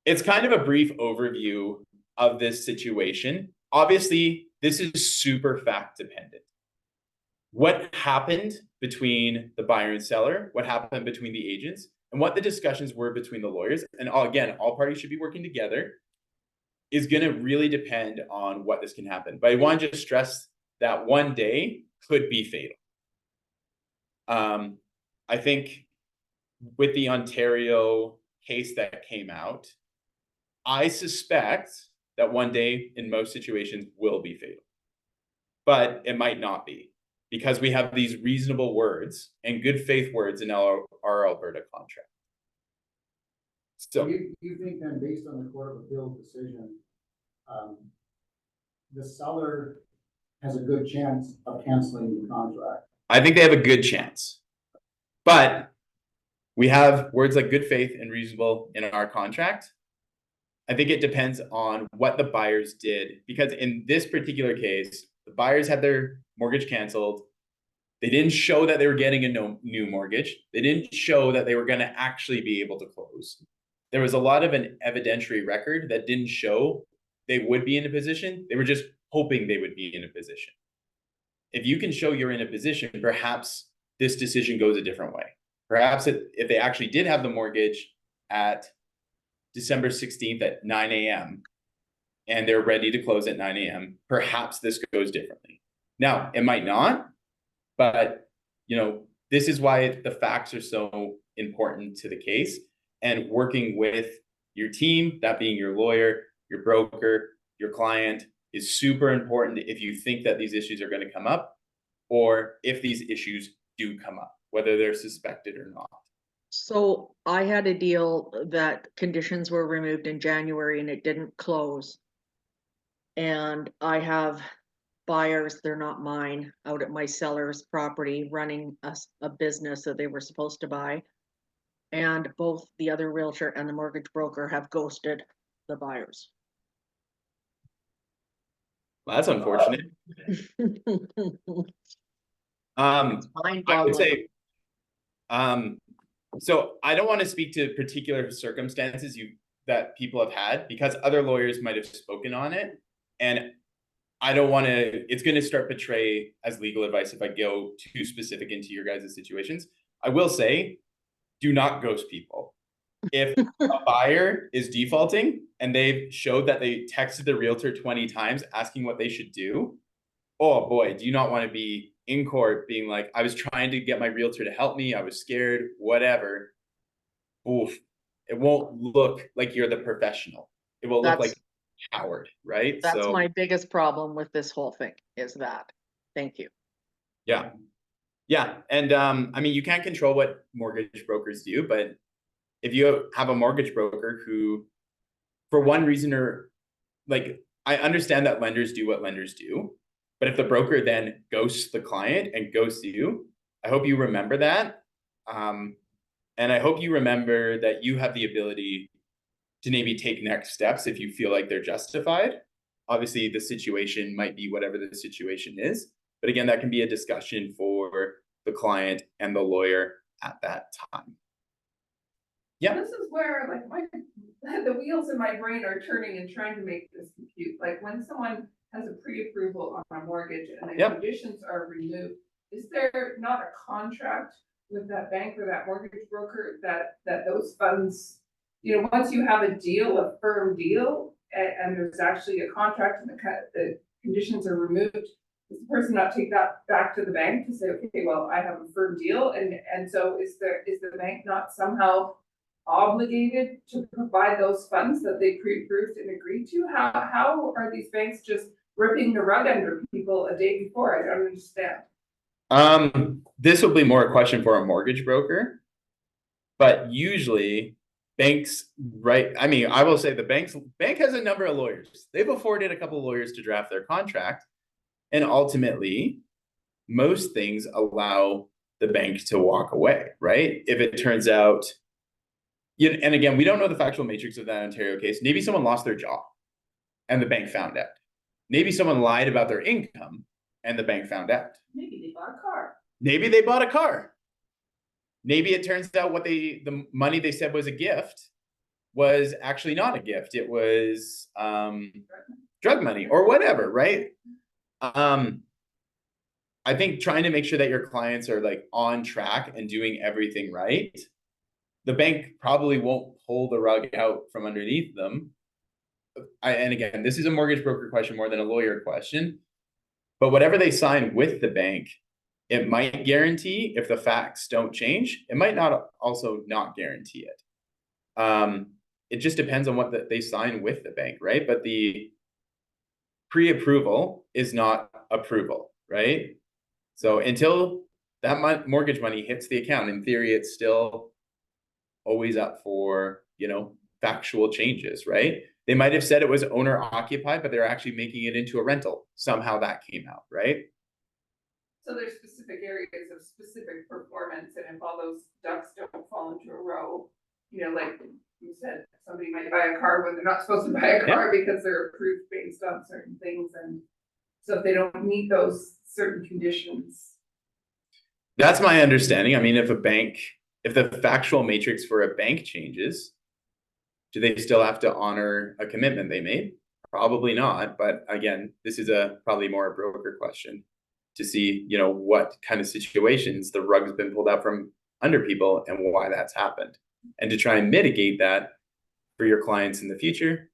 it's kind of a brief overview of this situation. Obviously, this is super fact dependent. What happened between the buyer and seller, what happened between the agents, and what the discussions were between the lawyers, and again, all parties should be working together, is going to really depend on what this can happen. But I want to just stress that one day could be fatal. I think with the Ontario case that came out, I suspect that one day in most situations will be fatal. But it might not be, because we have these reasonable words and good faith words in our Alberta contract. So you think then, based on the Court of Appeal decision, the seller has a good chance of canceling the contract? I think they have a good chance, but we have words like good faith and reasonable in our contract. I think it depends on what the buyers did, because in this particular case, the buyers had their mortgage canceled. They didn't show that they were getting a new mortgage. They didn't show that they were going to actually be able to close. There was a lot of an evidentiary record that didn't show they would be in a position. They were just hoping they would be in a position. If you can show you're in a position, perhaps this decision goes a different way. Perhaps if they actually did have the mortgage at December 16th at 9 a.m. and they're ready to close at 9 a.m., perhaps this goes differently. Now, it might not, but this is why the facts are so important to the case, and working with your team, that being your lawyer, your broker, your client, is super important if you think that these issues are going to come up, or if these issues do come up, whether they're suspected or not. So I had a deal that conditions were removed in January and it didn't close. And I have buyers, they're not mine, out at my seller's property running a business that they were supposed to buy. And both the other realtor and the mortgage broker have ghosted the buyers. Well, that's unfortunate. I would say, so I don't want to speak to particular circumstances that people have had, because other lawyers might have spoken on it, and I don't want to, it's going to start portray as legal advice if I go too specific into your guys' situations. I will say, do not ghost people. If a buyer is defaulting and they've showed that they texted the realtor 20 times asking what they should do, oh boy, do you not want to be in court being like, I was trying to get my realtor to help me, I was scared, whatever. Oof. It won't look like you're the professional. It will look like a coward, right? That's my biggest problem with this whole thing, is that. Thank you. Yeah. Yeah. And I mean, you can't control what mortgage brokers do, but if you have a mortgage broker who, for one reason or I understand that lenders do what lenders do, but if the broker then ghosts the client and ghosts you, I hope you remember that. And I hope you remember that you have the ability to maybe take next steps if you feel like they're justified. Obviously, the situation might be whatever the situation is, but again, that can be a discussion for the client and the lawyer at that time. Yeah. This is where the wheels in my brain are turning and trying to make this compute. Like when someone has a pre-approval on a mortgage and the conditions are removed, is there not a contract with that bank or that mortgage broker that those funds, once you have a deal, a firm deal, and there's actually a contract and the conditions are removed, does the person not take that back to the bank to say, okay, well, I have a firm deal, and so is the bank not somehow obligated to provide those funds that they pre-approved and agreed to? How are these banks just ripping the rug under people a day before? I don't understand. This will be more a question for a mortgage broker. But usually banks, right? I mean, I will say the bank has a number of lawyers. They've afforded a couple of lawyers to draft their contract. And ultimately, most things allow the bank to walk away, right? If it turns out, and again, we don't know the factual matrix of that Ontario case. Maybe someone lost their job and the bank found out. Maybe someone lied about their income and the bank found out. Maybe they bought a car. Maybe they bought a car. Maybe it turns out the money they said was a gift was actually not a gift. It was drug money or whatever, right? I think trying to make sure that your clients are like on track and doing everything right. The bank probably won't pull the rug out from underneath them. And again, this is a mortgage broker question more than a lawyer question. But whatever they sign with the bank, it might guarantee if the facts don't change. It might not also not guarantee it. It just depends on what they sign with the bank, right? But the pre-approval is not approval, right? So until that mortgage money hits the account, in theory, it's still always up for, factual changes, right? They might have said it was owner occupied, but they're actually making it into a rental. Somehow that came out, right? So there's specific areas of specific performance, and if all those ducks don't fall into a row, like you said, somebody might buy a car when they're not supposed to buy a car because they're approved based on certain things, and so if they don't meet those certain conditions. That's my understanding. I mean, if the factual matrix for a bank changes, do they still have to honor a commitment they made? Probably not. But again, this is probably more a broker question to see, what kind of situations the rug's been pulled out from under people and why that's happened. And to try and mitigate that for your clients in the future,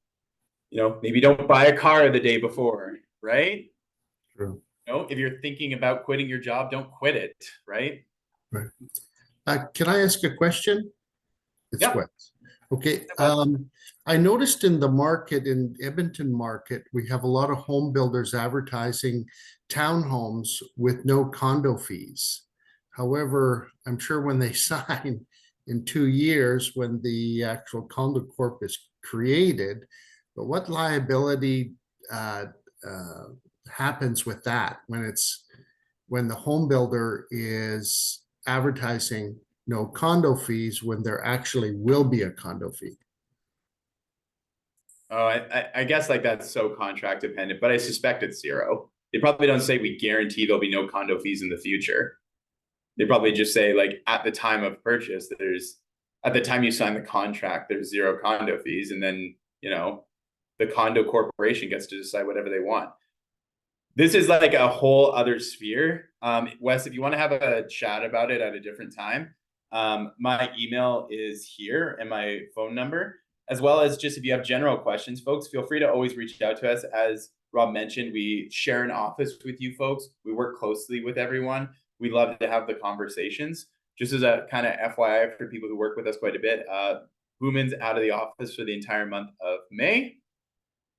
maybe don't buy a car the day before, right? True. If you're thinking about quitting your job, don't quit it, right? Right. Can I ask a question? It's Yeah. Wes. Okay. I noticed in the market, in Edmonton market, we have a lot of home builders advertising townhomes with no condo fees. However, I'm sure when they sign in 2 years, when the actual condo corp is created, but what liability happens with that when the home builder is advertising no condo fees when there actually will be a condo fee? Oh, I guess like that's so contract dependent, but I suspect it's zero. They probably don't say we guarantee there'll be no condo fees in the future. They probably just say like at the time of purchase, at the time you sign the contract, there's zero condo fees. And then, the condo corporation gets to decide whatever they want. This is like a whole other sphere. Wes, if you want to have a chat about it at a different time, my email is here and my phone number, as well as just if you have general questions, folks, feel free to always reach out to us. As Rob mentioned, we share an office with you folks. We work closely with everyone. We love to have the conversations. Just as a kind of FYI for people who work with us quite a bit, Boomin's out of the office for the entire month of May.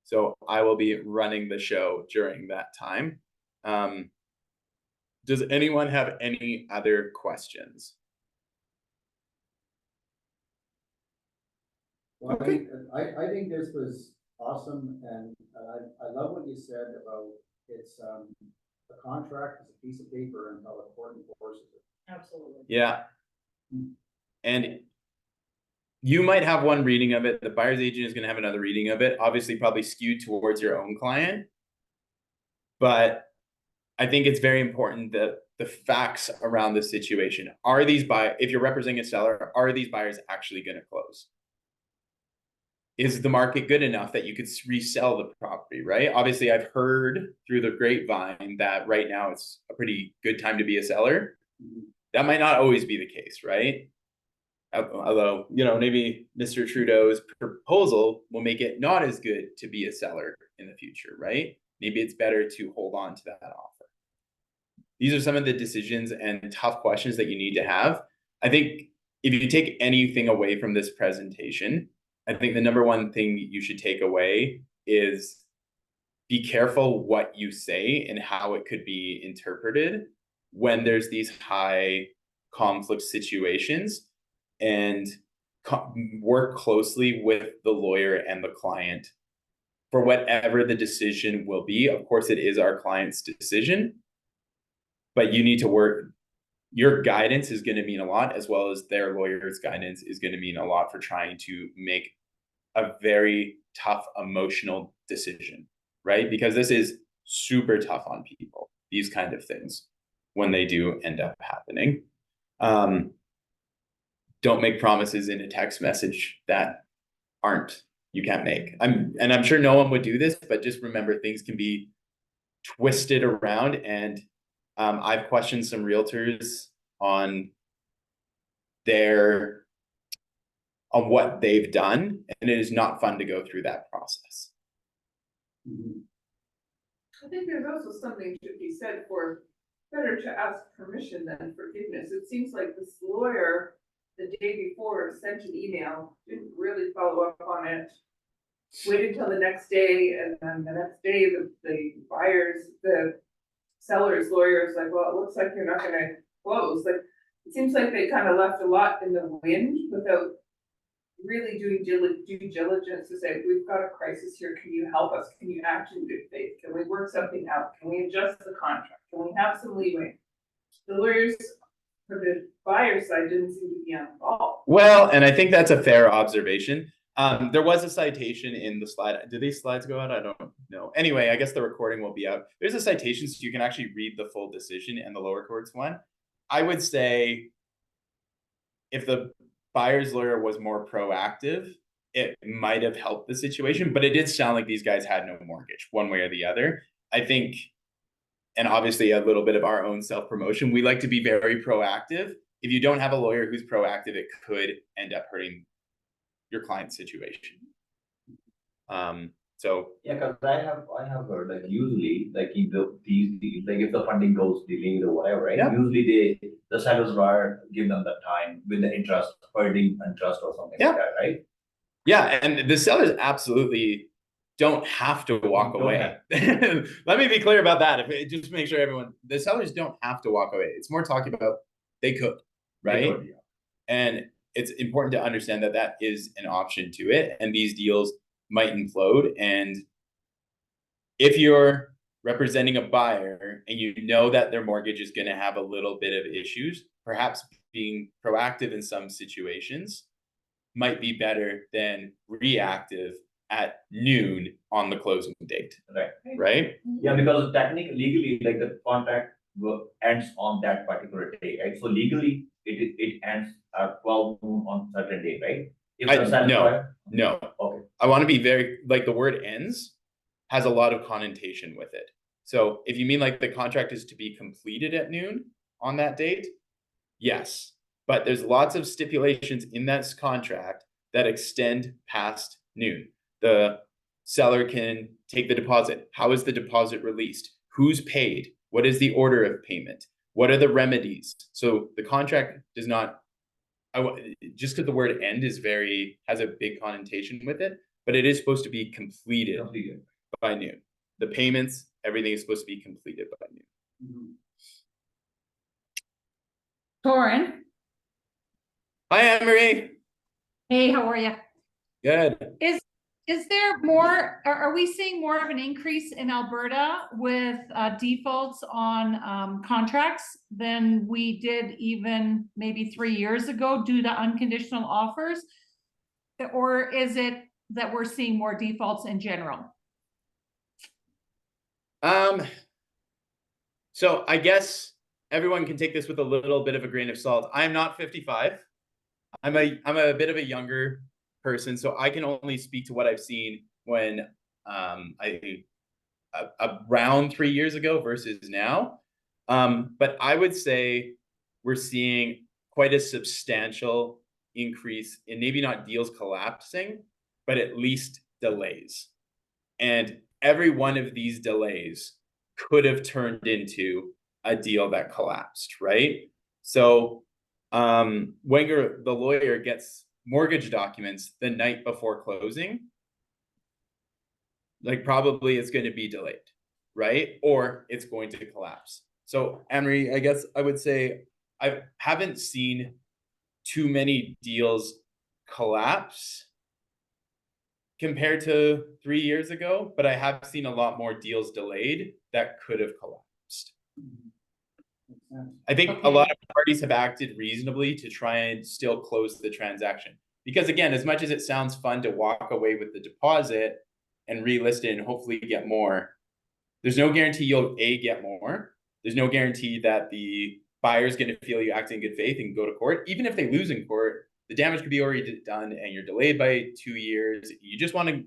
So I will be running the show during that time. Does anyone have any other questions? Well, I think this was awesome, and I love what you said about it's a contract is a piece of paper until the court enforces it. Absolutely. Yeah. And you might have one reading of it. The buyer's agent is going to have another reading of it, obviously probably skewed towards your own client. But I think it's very important that the facts around the situation, if you're representing a seller, are these buyers actually going to close? Is the market good enough that you could resell the property, right? Obviously, I've heard through the grapevine that right now it's a pretty good time to be a seller. That might not always be the case, right? Although, maybe Mr. Trudeau's proposal will make it not as good to be a seller in the future, right? Maybe it's better to hold on to that offer. these are some of the decisions and tough questions that you need to have. I think if you take anything away from this presentation, I think the number one thing you should take away is be careful what you say and how it could be interpreted when there's these high conflict situations, and work closely with the lawyer and the client for whatever the decision will be. Of course, it is our client's decision, but you need to work. Your guidance is going to mean a lot, as well as their lawyer's guidance is going to mean a lot for trying to make a very tough emotional decision, right? Because this is super tough on people, these kind of things, when they do end up happening. Don't make promises in a text message that you can't make. I'm sure no one would do this, but just remember, things can be twisted around. And I've questioned some realtors on what they've done, and it is not fun to go through that process. I think there's also something to be said for better to ask permission than forgiveness. It seems like this lawyer, the day before, sent an email, didn't really follow up on it, waited till the next day, and then the next day, the seller's lawyer is like, well, it looks like you're not gonna close. Like, it seems like they kind of left a lot in the wind without really doing due diligence to say, we've got a crisis here, can you help us? Can you act in good faith? Can we work something out? Can we adjust the contract? Can we have some leeway? The lawyers for the buyer side didn't seem to be on the ball. Well, and I think that's a fair observation. There was a citation in the slide. Did these slides go out? I don't know. Anyway, I guess the recording will be out. There's a citation, so you can actually read the full decision and the lower courts one. I would say if the buyer's lawyer was more proactive, it might have helped the situation, but it did sound like these guys had no mortgage one way or the other. I think, and obviously a little bit of our own self-promotion, we like to be very proactive. If you don't have a lawyer who's proactive, it could end up hurting your client's situation. So Yeah, because I have heard like usually like if if the funding goes delayed or whatever, right? Yeah. Usually the sellers lawyer give them the time with the interest, earning interest or something like that, right? yeah, and the sellers absolutely don't have to walk away. Let me be clear about that. Just make sure the sellers don't have to walk away. It's more talking about they could, right? They could, yeah. And it's important to understand that that is an option to it, and these deals might implode. And if you're representing a buyer and you know that their mortgage is going to have a little bit of issues, perhaps being proactive in some situations might be better than reactive at noon on the closing date. Right? Yeah, because technically, legally, like the contract ends on that particular day, right? So legally, it ends at 12 noon on certain day, right? No. Okay. I want to be very, like, the word ends has a lot of connotation with it. So if you mean like the contract is to be completed at noon on that date, yes. But there's lots of stipulations in that contract that extend past noon. The seller can take the deposit. How is the deposit released? Who's paid? What is the order of payment? What are the remedies? So the contract does not, just because the word end has a big connotation with it, but it is supposed to be completed by noon. The payments, everything is supposed to be completed by noon. Torin. Hi, Anne-Marie. Hey, how are you? Good. Is there more, are we seeing more of an increase in Alberta with defaults on contracts than we did even maybe 3 years ago due to unconditional offers? Or is it that we're seeing more defaults in general? So I guess everyone can take this with a little bit of a grain of salt. I'm not 55. I'm a bit of a younger person, so I can only speak to what I've seen when around 3 years ago versus now. But I would say we're seeing quite a substantial increase in maybe not deals collapsing, but at least delays. And every one of these delays could have turned into a deal that collapsed, right? So when the lawyer gets mortgage documents the night before closing, like probably it's going to be delayed, right? Or it's going to collapse. So Henry, I guess I would say I haven't seen too many deals collapse compared to 3 years ago, but I have seen a lot more deals delayed that could have collapsed. I think a lot of parties have acted reasonably to try and still close the transaction. Because again, as much as it sounds fun to walk away with the deposit and relist it and hopefully get more, there's no guarantee you'll get more. There's no guarantee that the buyer's going to feel you act in good faith and go to court. Even if they lose in court, the damage could be already done and you're delayed by 2 years. You just want to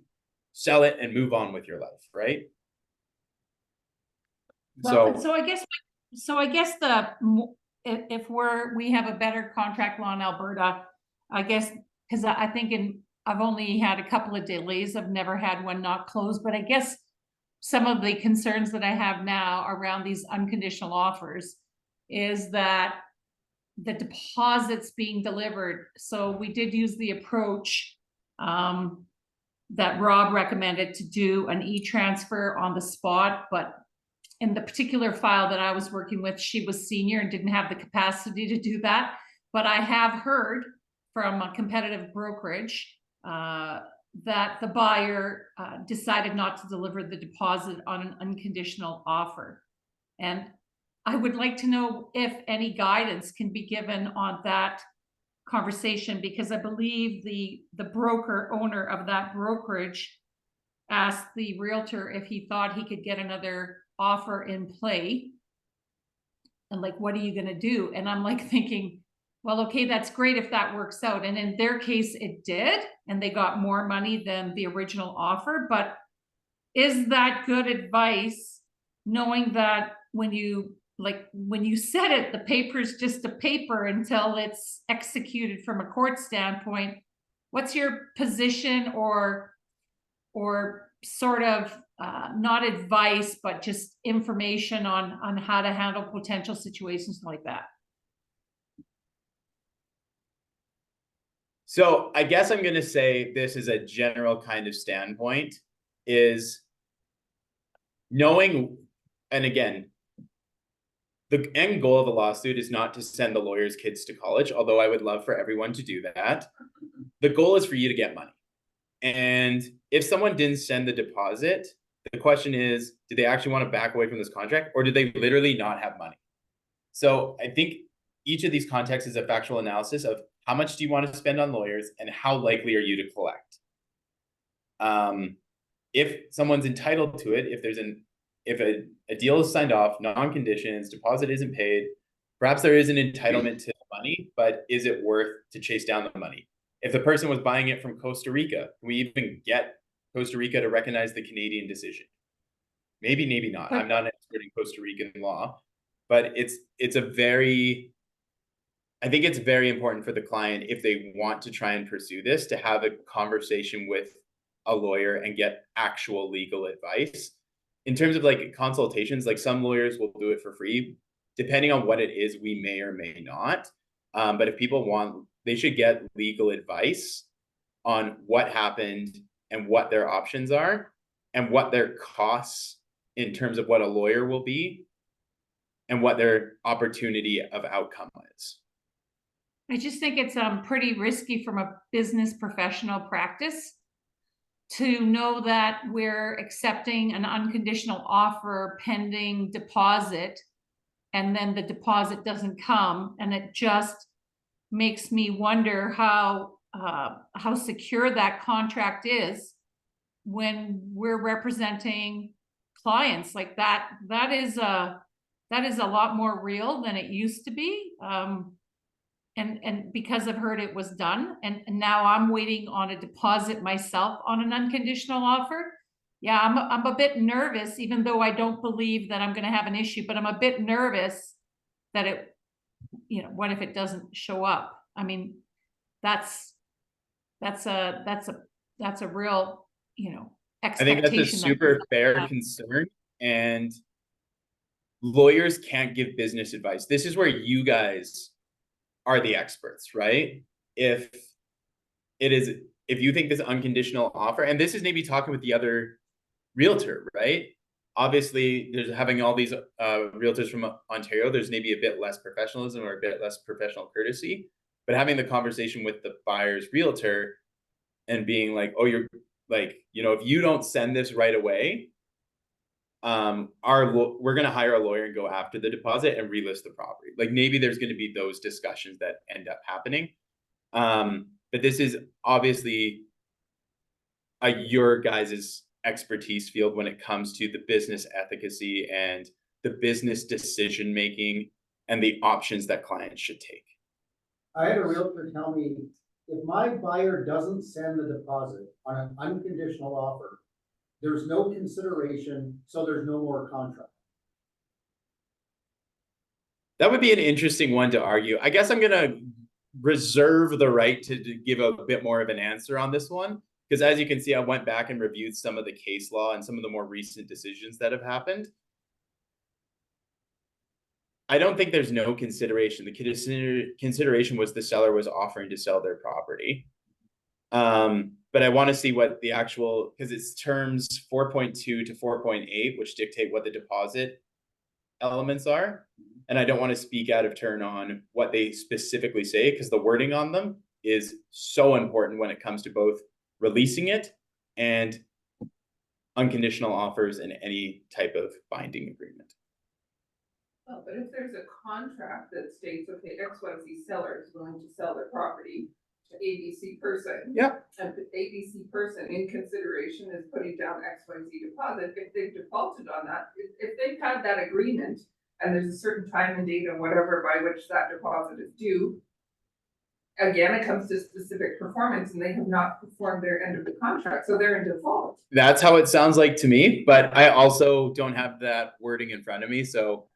sell it and move on with your life, right? Well, so I guess if we have a better contract law in Alberta, I guess, because I think I've only had a couple of delays. I've never had one not close, but I guess some of the concerns that I have now around these unconditional offers is that the deposits being delivered. So we did use the approach that Rob recommended to do an e-transfer on the spot, but in the particular file that I was working with, she was senior and didn't have the capacity to do that. But I have heard from a competitive brokerage that the buyer decided not to deliver the deposit on an unconditional offer. And I would like to know if any guidance can be given on that conversation, because I believe the broker owner of that brokerage asked the realtor if he thought he could get another offer in play. And like, what are you going to do? And I'm like thinking, well, okay, that's great if that works out. And in their case, it did. And they got more money than the original offer. But is that good advice, knowing that when you said it, the paper's just a paper until it's executed from a court standpoint? What's your position or sort of not advice, but just information on how to handle potential situations like that? So I guess I'm going to say this is a general kind of standpoint, is knowing, and again, the end goal of the lawsuit is not to send the lawyer's kids to college, although I would love for everyone to do that. The goal is for you to get money. And if someone didn't send the deposit, the question is, do they actually want to back away from this contract, or do they literally not have money? So I think each of these contexts is a factual analysis of how much do you want to spend on lawyers and how likely are you to collect? If someone's entitled to it, if a deal is signed off, non-conditions, deposit isn't paid, perhaps there is an entitlement to money, but is it worth to chase down the money? If the person was buying it from Costa Rica, can we even get Costa Rica to recognize the Canadian decision? Maybe, maybe not. I'm not an expert in Costa Rican law, but I think it's very important for the client, if they want to try and pursue this, to have a conversation with a lawyer and get actual legal advice. In terms of like consultations, like some lawyers will do it for free. Depending on what it is, we may or may not. But if people want, they should get legal advice on what happened and what their options are and what their costs in terms of what a lawyer will be and what their opportunity of outcome is. I just think it's pretty risky from a business professional practice to know that we're accepting an unconditional offer pending deposit, and then the deposit doesn't come, and it just makes me wonder how secure that contract is when we're representing clients. Like that is a lot more real than it used to be. And because I've heard it was done, and now I'm waiting on a deposit myself on an unconditional offer. Yeah, I'm a bit nervous, even though I don't believe that I'm going to have an issue, but I'm a bit nervous that what if it doesn't show up? I mean, that's a real, I think that's a expectation. super fair concern. And lawyers can't give business advice. This is where you guys are the experts, right? If you think this unconditional offer, and this is maybe talking with the other realtor, right? Obviously, there's having all these realtors from Ontario, there's maybe a bit less professionalism or a bit less professional courtesy, but having the conversation with the buyer's realtor and being like, oh, you're like, if you don't send this right away, we're going to hire a lawyer and go after the deposit and relist the property. Like maybe there's going to be those discussions that end up happening. But this is obviously your guys's expertise field when it comes to the business efficacy and the business decision making and the options that clients should take. I had a realtor tell me, if my buyer doesn't send the deposit on an unconditional offer, there's no consideration, so there's no more contract. That would be an interesting one to argue. I guess I'm going to reserve the right to give a bit more of an answer on this one. Because as you can see, I went back and reviewed some of the case law and some of the more recent decisions that have happened. I don't think there's no consideration. The consideration was the seller was offering to sell their property. But I want to see what the actual, because it's terms 4.2 to 4.8, which dictate what the deposit elements are. And I don't want to speak out of turn on what they specifically say, because the wording on them is so important when it comes to both releasing it and unconditional offers in any type of binding agreement. Oh, but if there's a contract that states, okay, XYZ seller is willing to sell their property to ABC person. Yep. And the ABC person in consideration is putting down XYZ deposit, if they've defaulted on that, if they've had that agreement and there's a certain time and date and whatever by which that deposit is due, again, it comes to specific performance and they have not performed their end of the contract, so they're in default. That's how it sounds like to me, but I also don't have that wording in front of me, so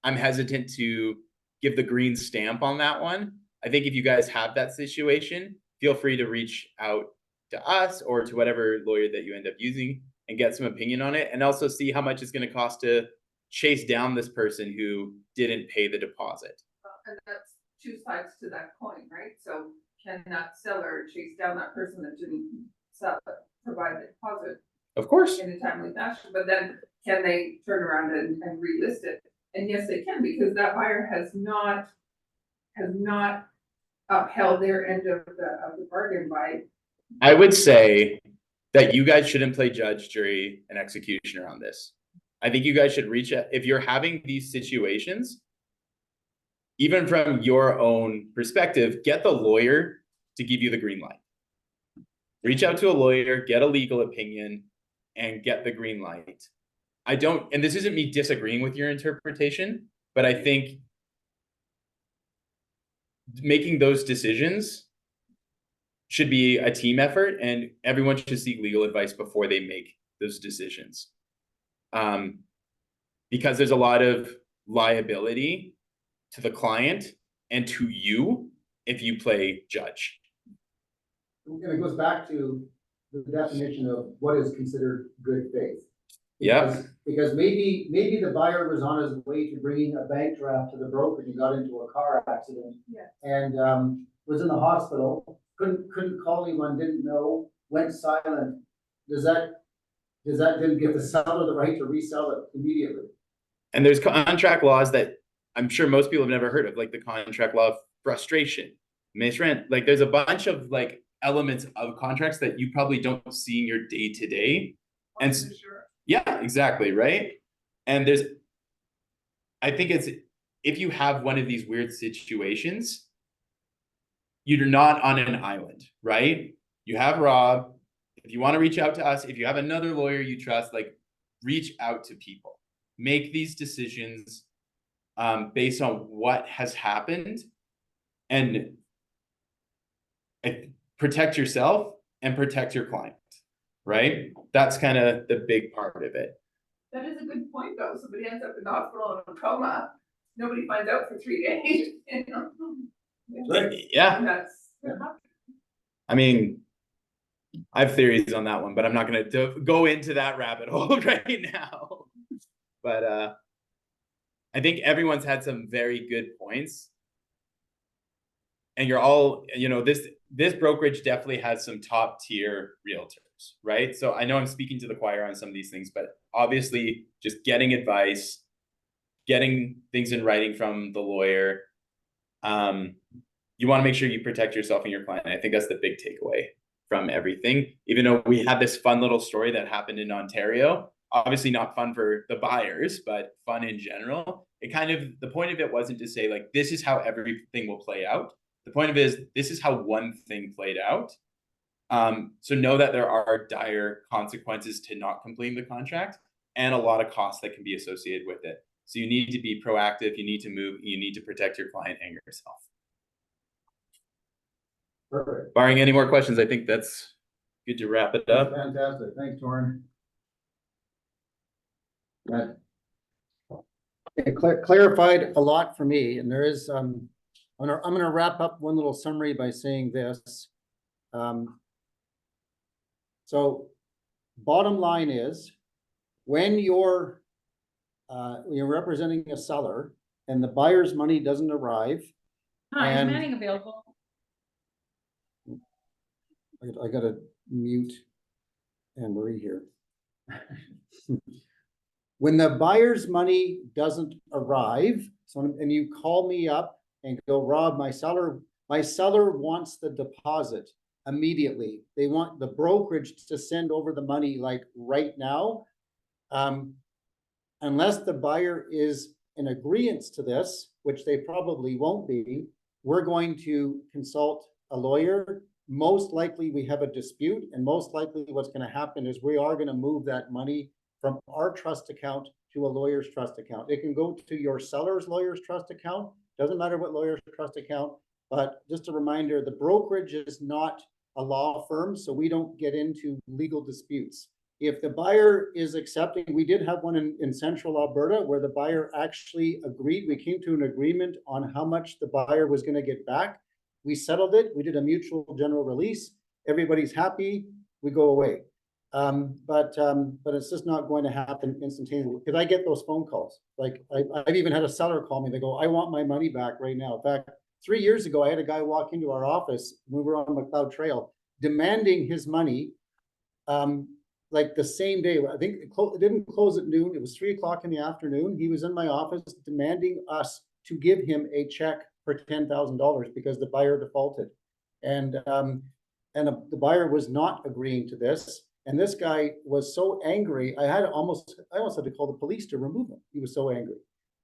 I'm hesitant to give the green stamp on that one. I think if you guys have that situation, feel free to reach out to us or to whatever lawyer that you end up using and get some opinion on it, and also see how much it's going to cost to chase down this person who didn't pay the deposit. And that's two sides to that coin, right? So can that seller chase down that person that didn't provide the deposit? Of course. In a timely fashion, but then can they turn around and relist it? And yes, they can, because that buyer has not upheld their end of the bargain by. I would say that you guys shouldn't play judge, jury, and executioner on this. I think you guys should reach out if you're having these situations. Even from your own perspective, get the lawyer to give you the green light. Reach out to a lawyer, get a legal opinion, and get the green light. And this isn't me disagreeing with your interpretation, but I think making those decisions should be a team effort, and everyone should seek legal advice before they make those decisions. Because there's a lot of liability to the client and to you if you play judge. And it goes back to the definition of what is considered good faith. Yeah. Because maybe the buyer was on his way to bringing a bank draft to the broker and he got into a car accident. Yeah. And was in the hospital, couldn't call anyone, didn't know, went silent. Does that then give the seller the right to resell it immediately? And there's contract laws that I'm sure most people have never heard of, like the contract law of frustration, misrent. Like there's a bunch of like elements of contracts that you probably don't see in your day to day. And Sure. Yeah, exactly. Right. And I think it's, if you have one of these weird situations, you're not on an island, right? You have Rob. If you want to reach out to us, if you have another lawyer you trust, like reach out to people, make these decisions based on what has happened, and protect yourself and protect your client, right? That's kind of the big part of it. That is a good point, though. Somebody ends up in the hospital in a coma. Nobody finds out for 3 days. You know? Yeah. And that's. I mean, I have theories on that one, but I'm not going to go into that rabbit hole right now. But I think everyone's had some very good points. And you're all, this brokerage definitely has some top tier realtors, right? So I know I'm speaking to the choir on some of these things, but obviously just getting advice, getting things in writing from the lawyer. You want to make sure you protect yourself and your client. I think that's the big takeaway from everything. Even though we had this fun little story that happened in Ontario, obviously not fun for the buyers, but fun in general. The point of it wasn't to say like, this is how everything will play out. The point of it is, this is how one thing played out. So know that there are dire consequences to not completing the contract and a lot of costs that can be associated with it. So you need to be proactive, you need to move, you need to protect your client and yourself. Perfect. Barring any more questions, I think that's good to wrap it up. Fantastic. Thanks, Torrin. That it clarified a lot for me, and there is I'm gonna wrap up one little summary by saying this. So bottom line is, when you're representing a seller and the buyer's money doesn't arrive, Hi, is and Manning available? I gotta mute Anne Marie here. When the buyer's money doesn't arrive, and you call me up and go, Rob, my seller wants the deposit immediately. They want the brokerage to send over the money like right now. Unless the buyer is in agreement to this, which they probably won't be, we're going to consult a lawyer. Most likely we have a dispute, and most likely what's going to happen is we are going to move that money from our trust account to a lawyer's trust account. It can go to your seller's lawyer's trust account. Doesn't matter what lawyer's trust account, but just a reminder, the brokerage is not a law firm, so we don't get into legal disputes. If the buyer is accepting, we did have one in central Alberta where the buyer actually agreed. We came to an agreement on how much the buyer was going to get back. We settled it. We did a mutual general release. Everybody's happy. We go away. But it's just not going to happen instantaneously, because I get those phone calls. Like I've even had a seller call me. They go, I want my money back right now. In fact, 3 years ago, I had a guy walk into our office. We were on McLeod Trail demanding his money. Like the same day. I think it didn't close at noon. It was 3 o'clock in the afternoon. He was in my office demanding us to give him a check for $10,000 because the buyer defaulted. And the buyer was not agreeing to this. And this guy was so angry, I almost had to call the police to remove him. He was so angry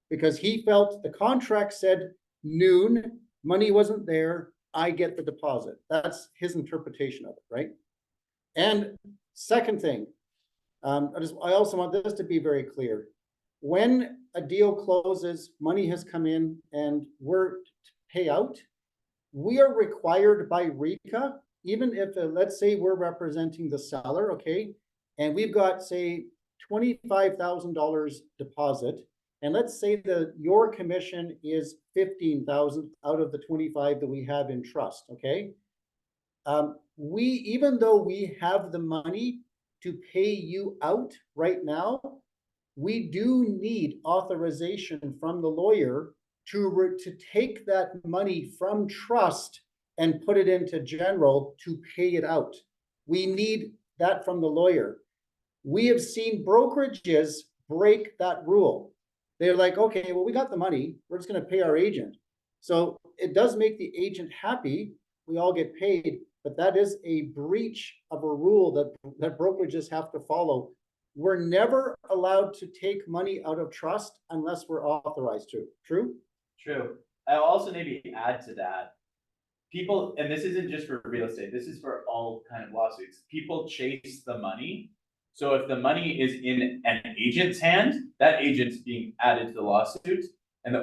because he felt the contract said noon, money wasn't there, I get the deposit. That's his interpretation of it, right? And second thing, I also want this to be very clear. When a deal closes, money has come in and we're to pay out, we are required by RECA, even if, let's say we're representing the seller, okay, and we've got, say, $25,000 deposit, and let's say that your commission is $15,000 out of the 25 that we have in trust, okay? Even though we have the money to pay you out right now, we do need authorization from the lawyer to take that money from trust and put it into general to pay it out. We need that from the lawyer. We have seen brokerages break that rule. They're like, okay, well, we got the money. We're just going to pay our agent. So it does make the agent happy. We all get paid, but that is a breach of a rule that brokerages have to follow. We're never allowed to take money out of trust unless we're authorized to. True? True. I'll also maybe add to that. People, and this isn't just for real estate, this is for all kind of lawsuits. People chase the money. So if the money is in an agent's hand, that agent's being added to the lawsuit,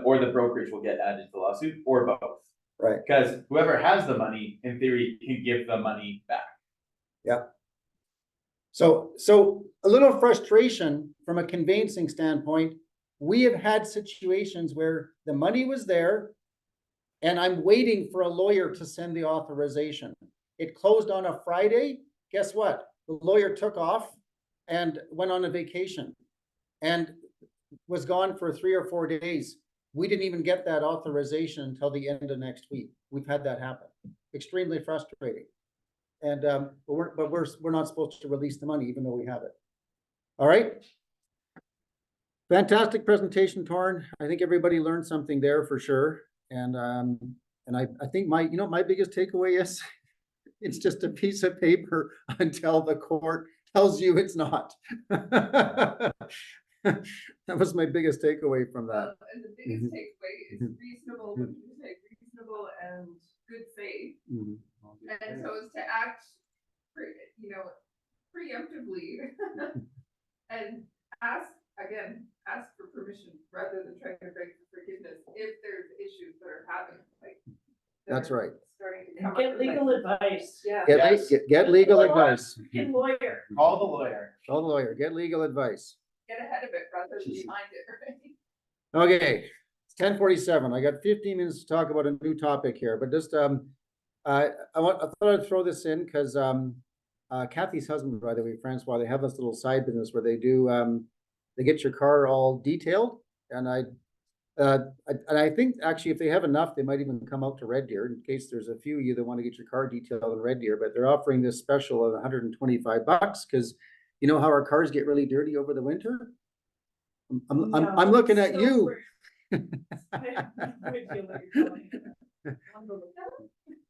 or the brokerage will get added to the lawsuit, or both. Right. Because whoever has the money, in theory, can give the money back. Yeah. So a little frustration from a conveyancing standpoint. We have had situations where the money was there and I'm waiting for a lawyer to send the authorization. It closed on a Friday. Guess what? The lawyer took off and went on a vacation. And was gone for 3 or 4 days. We didn't even get that authorization until the end of next week. We've had that happen. Extremely frustrating. And but we're not supposed to release the money even though we have it. All right. Fantastic presentation, Torn. I think everybody learned something there for sure. And I think my biggest takeaway is it's just a piece of paper until the court tells you it's not. That was my biggest takeaway from that. And the biggest takeaway is reasonable, which is like reasonable and good faith. And so as to act, preemptively and ask for permission rather than trying to beg for forgiveness if there's issues that are happening. That's right. Starting to come Get legal advice. Yeah. Get legal advice. Get lawyer. Call the lawyer. Call the lawyer. Get legal advice. Get ahead of it rather than behind it, right? Okay, it's 10:47. I got 15 minutes to talk about a new topic here, but just I thought I'd throw this in because Kathy's husband, by the way, Francois, they have this little side business where they do they get your car all detailed, and I think actually if they have enough, they might even come out to Red Deer in case there's a few of you that want to get your car detailed in Red Deer. But they're offering this special of $125 because you know how our cars get really dirty over the winter. I'm looking at you.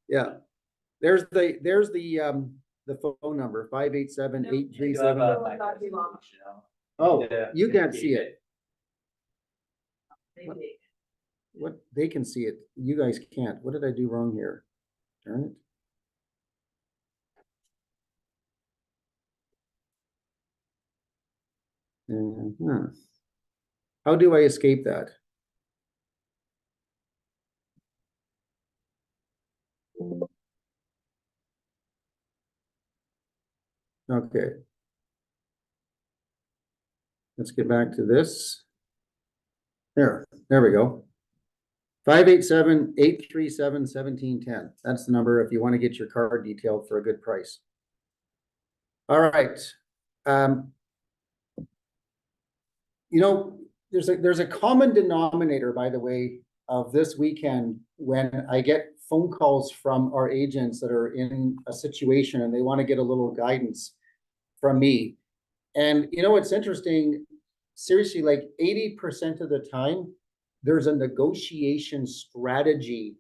Yeah, there's the phone number 587-837. Oh, you can't see it. What they can see it, you guys can't. What did I do wrong here? Darn it. How do I escape that? Okay. Let's get back to this. There we go. 587-837-1710. That's the number if you want to get your car detailed for a good price. All right. There's a common denominator, by the way, of this weekend when I get phone calls from our agents that are in a situation and they want to get a little guidance from me. And it's interesting, seriously, like 80% of the time, there's a negotiation strategy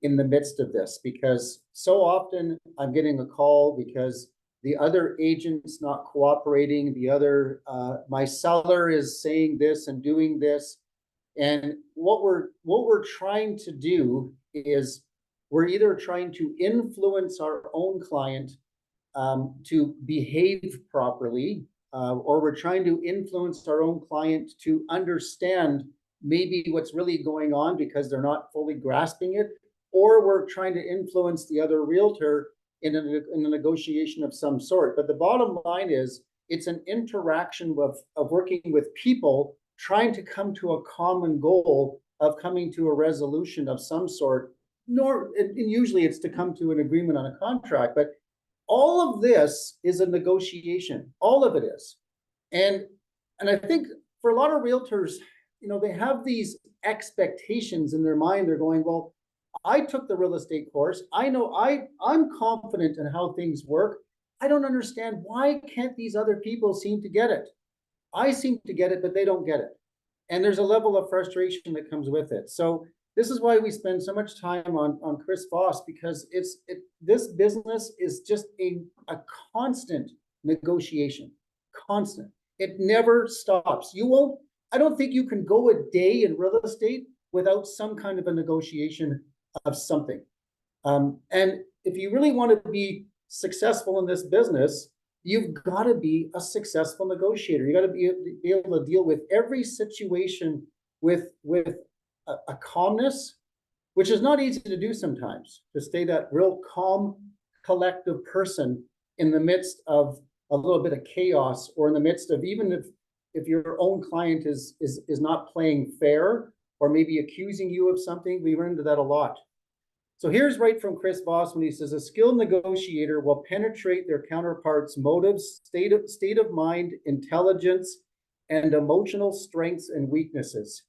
in the midst of this, because so often I'm getting a call because the other agent's not cooperating, my seller is saying this and doing this. And what we're trying to do is we're either trying to influence our own client to behave properly, or we're trying to influence our own client to understand maybe what's really going on because they're not fully grasping it, or we're trying to influence the other realtor in a negotiation of some sort. But the bottom line is it's an interaction of working with people trying to come to a common goal of coming to a resolution of some sort. And usually it's to come to an agreement on a contract, but all of this is a negotiation. All of it is. And I think for a lot of realtors, they have these expectations in their mind. They're going, well, I took the real estate course. I know I'm confident in how things work. I don't understand, why can't these other people seem to get it? I seem to get it, but they don't get it. And there's a level of frustration that comes with it. So this is why we spend so much time on Chris Voss, because this business is just a constant negotiation, constant. It never stops. I don't think you can go a day in real estate without some kind of a negotiation of something. And if you really want to be successful in this business, you've got to be a successful negotiator. You got to be able to deal with every situation with a calmness, which is not easy to do sometimes, to stay that real calm, collective person in the midst of a little bit of chaos, or in the midst of, even if your own client is not playing fair or maybe accusing you of something. We run into that a lot. So here's right from Chris Voss when he says, a skilled negotiator will penetrate their counterparts' motives, state of mind, intelligence, and emotional strengths and weaknesses.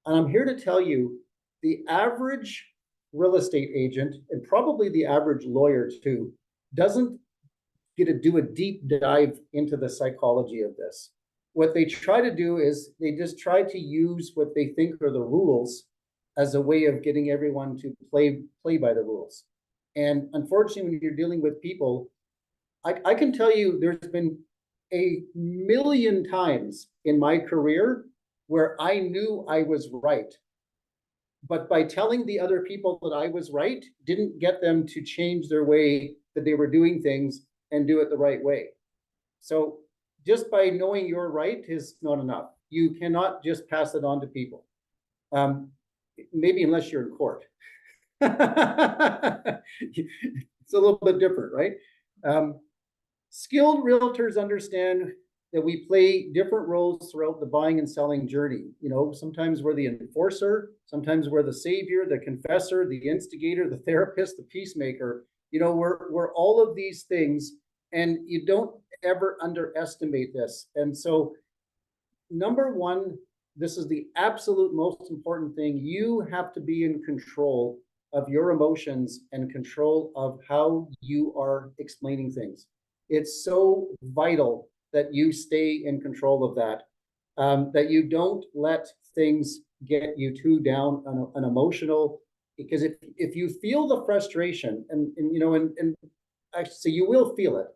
And I'm here to tell you, the average real estate agent, and probably the average lawyer too, doesn't get to do a deep dive into the psychology of this. What they try to do is they just try to use what they think are the rules as a way of getting everyone to play by the rules. And unfortunately, when you're dealing with people, I can tell you there's been a million times in my career where I knew I was right. But by telling the other people that I was right, didn't get them to change their way that they were doing things and do it the right way. So just by knowing you're right is not enough. You cannot just pass it on to people. Maybe unless you're in court. It's a little bit different, right? Skilled realtors understand that we play different roles throughout the buying and selling journey. You know, sometimes we're the enforcer, sometimes we're the savior, the confessor, the instigator, the therapist, the peacemaker. You know, we're all of these things, and you don't ever underestimate this. And so, number one, this is the absolute most important thing. You have to be in control of your emotions and control of how you are explaining things. It's so vital that you stay in control of that, that you don't let things get you too down on an emotional, because if you feel the frustration and you know, and actually you will feel it,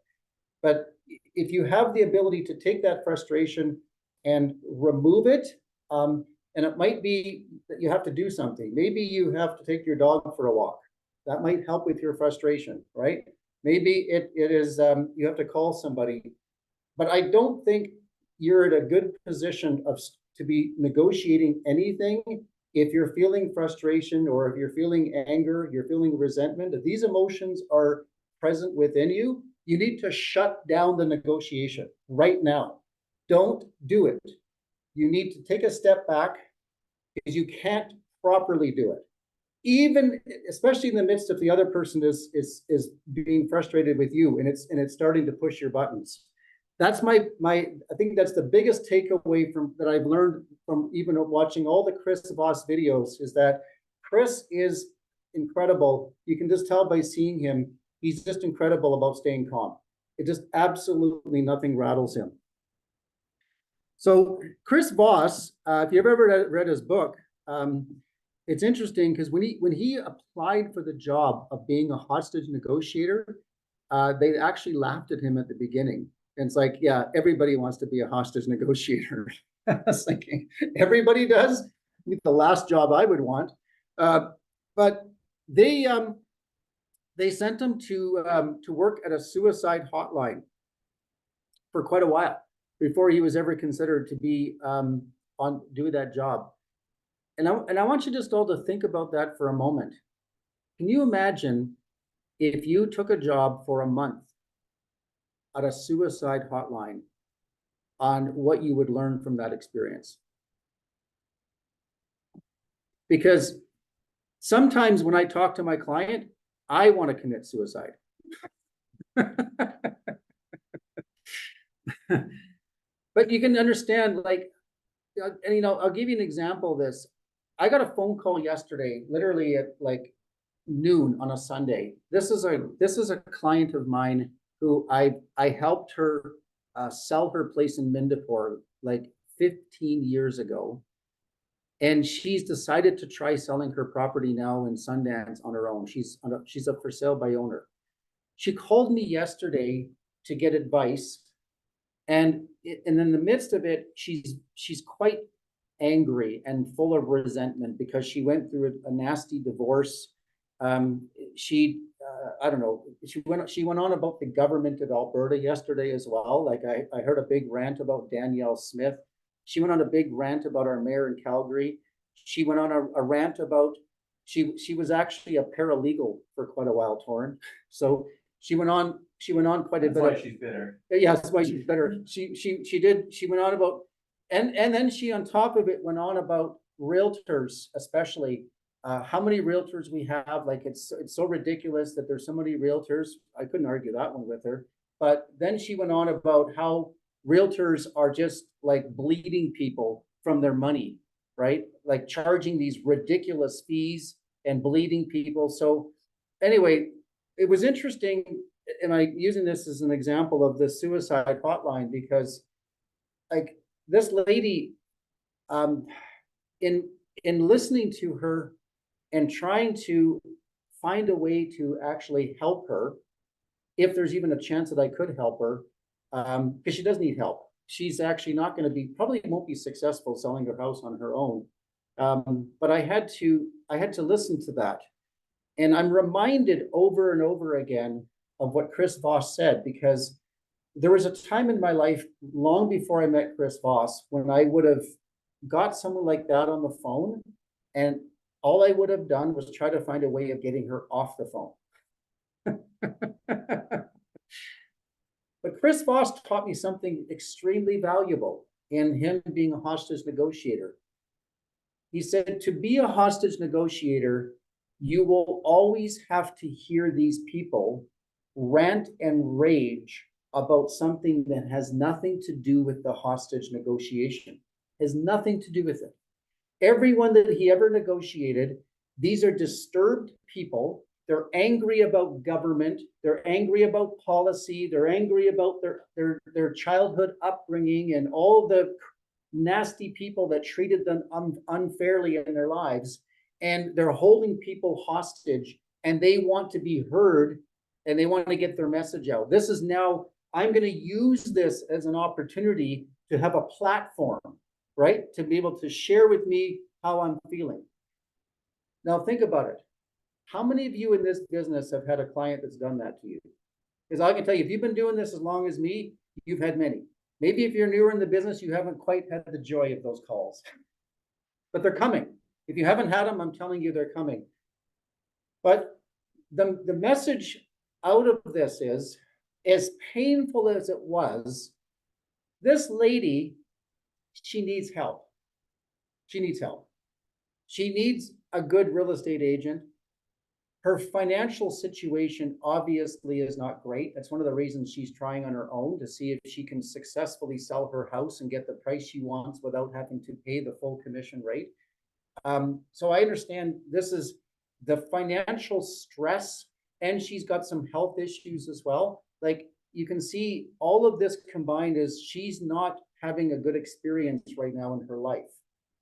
but if you have the ability to take that frustration and remove it, and it might be that you have to do something. Maybe you have to take your dog for a walk. That might help with your frustration, right? Maybe it is you have to call somebody. But I don't think you're in a good position to be negotiating anything if you're feeling frustration, or if you're feeling anger, you're feeling resentment. If these emotions are present within you, you need to shut down the negotiation right now. Don't do it. You need to take a step back, because you can't properly do it. Even, especially in the midst of the other person is being frustrated with you, and it's starting to push your buttons. That's my I think that's the biggest takeaway from that I've learned from even watching all the Chris Voss videos, is that Chris is incredible. You can just tell by seeing him, he's just incredible about staying calm. It just absolutely nothing rattles him. So Chris Voss, if you've ever read his book, it's interesting because when he applied for the job of being a hostage negotiator, they actually laughed at him at the beginning. And it's like, yeah, everybody wants to be a hostage negotiator. I was thinking, everybody does. The last job I would want. But they sent him to work at a suicide hotline for quite a while before he was ever considered to be do that job. And I want you just all to think about that for a moment. Can you imagine if you took a job for a month at a suicide hotline, on what you would learn from that experience? Because sometimes when I talk to my client, I want to commit suicide. But you can understand, like, and you know, I'll give you an example of this. I got a phone call yesterday, literally at like noon on a Sunday. This is a client of mine who I helped her sell her place in Mindapore like 15 years ago. And she's decided to try selling her property now in Sundance on her own. She's up for sale by owner. She called me yesterday to get advice. And in the midst of it, she's quite angry and full of resentment because she went through a nasty divorce. I don't know, she went on about the government of Alberta yesterday as well. Like I heard a big rant about Danielle Smith. She went on a big rant about our mayor in Calgary. She went on a rant about, she was actually a paralegal for quite a while, Torrin. So she went on quite a bit. That's why she's bitter. Yeah, that's why she's better. She went on about, and then she on top of it went on about realtors, especially how many realtors we have. Like it's so ridiculous that there's so many realtors. I couldn't argue that one with her. But then she went on about how realtors are just like bleeding people from their money, right? Like charging these ridiculous fees and bleeding people. So anyway, it was interesting. Am I using this as an example of the suicide hotline? Because like this lady, in listening to her and trying to find a way to actually help her, if there's even a chance that I could help her, because she does need help. She's actually not going to be, probably won't be successful selling her house on her own. But I had to listen to that. And I'm reminded over and over again of what Chris Voss said, because there was a time in my life long before I met Chris Voss when I would have got someone like that on the phone, and all I would have done was try to find a way of getting her off the phone. But Chris Voss taught me something extremely valuable in him being a hostage negotiator. He said, to be a hostage negotiator, you will always have to hear these people rant and rage about something that has nothing to do with the hostage negotiation, has nothing to do with it. Everyone that he ever negotiated, these are disturbed people. They're angry about government. They're angry about policy. They're angry about their childhood upbringing and all the nasty people that treated them unfairly in their lives. And they're holding people hostage, and they want to be heard, and they want to get their message out. This is now, I'm going to use this as an opportunity to have a platform, right? To be able to share with me how I'm feeling. Now think about it. How many of you in this business have had a client that's done that to you? Because I can tell you, if you've been doing this as long as me, you've had many. Maybe if you're newer in the business, you haven't quite had the joy of those calls, but they're coming. If you haven't had them, I'm telling you, they're coming. But the message out of this is, as painful as it was, this lady, she needs help. She needs help. She needs a good real estate agent. Her financial situation obviously is not great. That's one of the reasons she's trying on her own to see if she can successfully sell her house and get the price she wants without having to pay the full commission rate. So I understand this is the financial stress, and she's got some health issues as well. Like you can see all of this combined is she's not having a good experience right now in her life.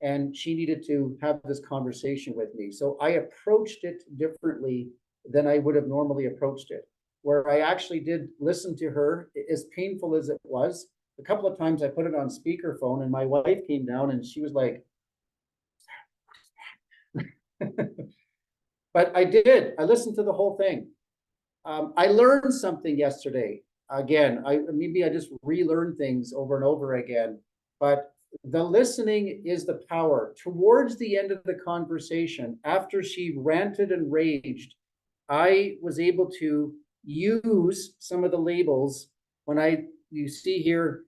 And she needed to have this conversation with me. So I approached it differently than I would have normally approached it, where I actually did listen to her, as painful as it was. A couple of times I put it on speakerphone, and my wife came down and she was like, but I did. I listened to the whole thing. I learned something yesterday. Again, maybe I just relearn things over and over again, but the listening is the power. Towards the end of the conversation, after she ranted and raged, I was able to use some of the labels when you see here,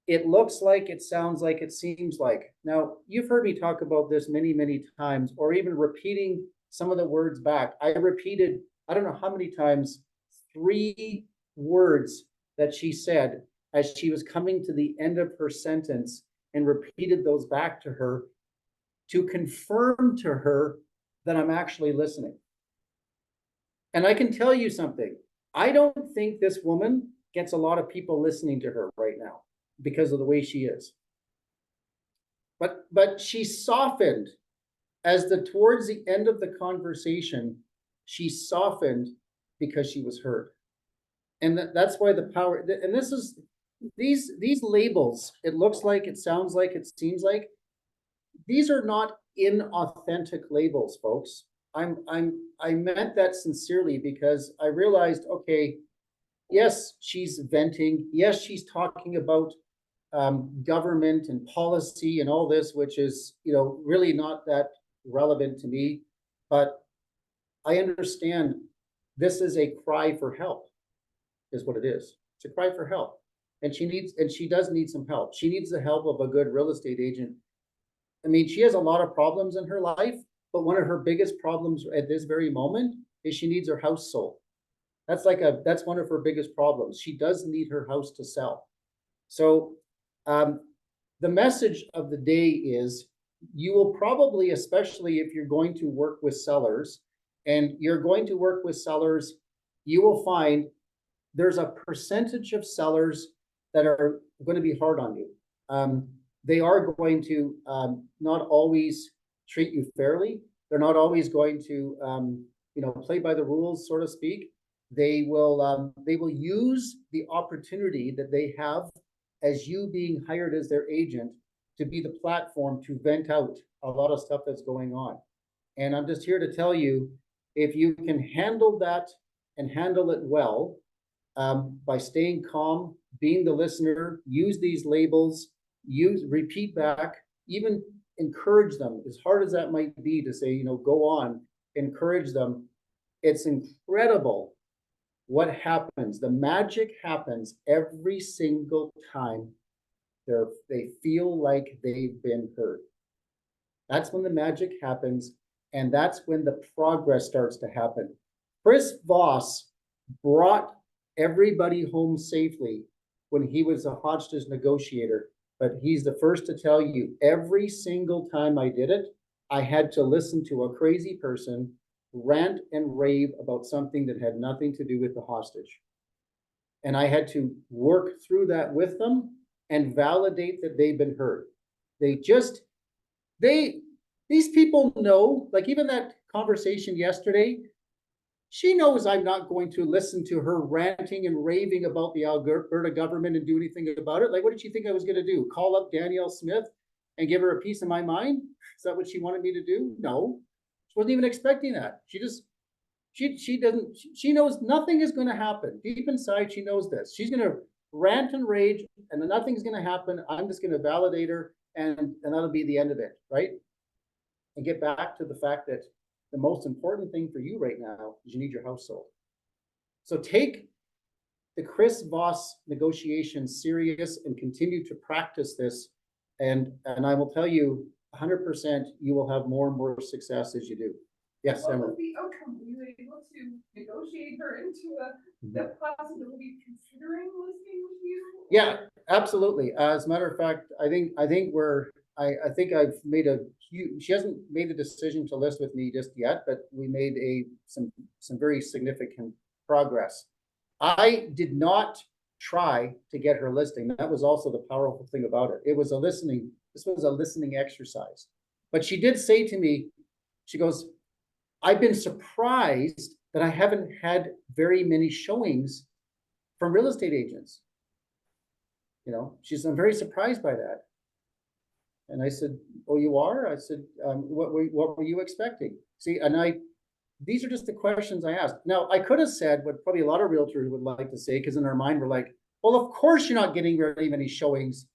it looks like, it sounds like, it seems like. Now, you've heard me talk about this many, many times, or even repeating some of the words back. I repeated, I don't know how many times, 3 words that she said as she was coming to the end of her sentence, and repeated those back to her to confirm to her that I'm actually listening. And I can tell you something. I don't think this woman gets a lot of people listening to her right now because of the way she is. But she softened as towards the end of the conversation, she softened because she was heard. And that's why the power, and this is, these labels, it looks like, it sounds like, it seems like, these are not inauthentic labels, folks. I meant that sincerely, because I realized, okay, yes, she's venting. Yes, she's talking about government and policy and all this, which is, really not that relevant to me. But I understand this is a cry for help, is what it is. It's a cry for help. And she does need some help. She needs the help of a good real estate agent. I mean, she has a lot of problems in her life, but one of her biggest problems at this very moment is she needs her house sold. That's one of her biggest problems. She does need her house to sell. So the message of the day is you will probably, especially if you're going to work with sellers and you're going to work with sellers, you will find there's a percentage of sellers that are going to be hard on you. They are going to not always treat you fairly. They're not always going to, play by the rules, so to speak. They will use the opportunity that they have as you being hired as their agent to be the platform to vent out a lot of stuff that's going on. And I'm just here to tell you, if you can handle that and handle it well, by staying calm, being the listener, use these labels, repeat back, even encourage them, as hard as that might be to say, go on, encourage them. It's incredible what happens. The magic happens every single time they feel like they've been heard. That's when the magic happens, and that's when the progress starts to happen. Chris Voss brought everybody home safely when he was a hostage negotiator, but he's the first to tell you, every single time I did it, I had to listen to a crazy person rant and rave about something that had nothing to do with the hostage. And I had to work through that with them and validate that they've been heard. These people know, like even that conversation yesterday, she knows I'm not going to listen to her ranting and raving about the Alberta government and do anything about it. Like, what did she think I was going to do? Call up Danielle Smith and give her a piece of my mind? Is that what she wanted me to do? No, she wasn't even expecting that. She knows nothing is going to happen. Deep inside, she knows this. She's going to rant and rage and nothing's going to happen. I'm just going to validate her and that'll be the end of it, right? And get back to the fact that the most important thing for you right now is you need your house sold. So take the Chris Voss negotiation serious and continue to practice this. And I will tell you 100% you will have more and more success as you do. Yes, what Emily. was the outcome? Were you able to negotiate her into the possibility of considering listing with you? Yeah, absolutely. As a matter of fact, I think I've made a huge, she hasn't made a decision to list with me just yet, but we made some very significant progress. I did not try to get her listing. That was also the powerful thing about it. This was a listening exercise. But she did say to me, she goes, I've been surprised that I haven't had very many showings from real estate agents. I'm very surprised by that. And I said, oh, you are? I said, what were you expecting? See, these are just the questions I asked. Now, I could have said what probably a lot of realtors would like to say, because in their mind, we're like, well, of course you're not getting very many showings.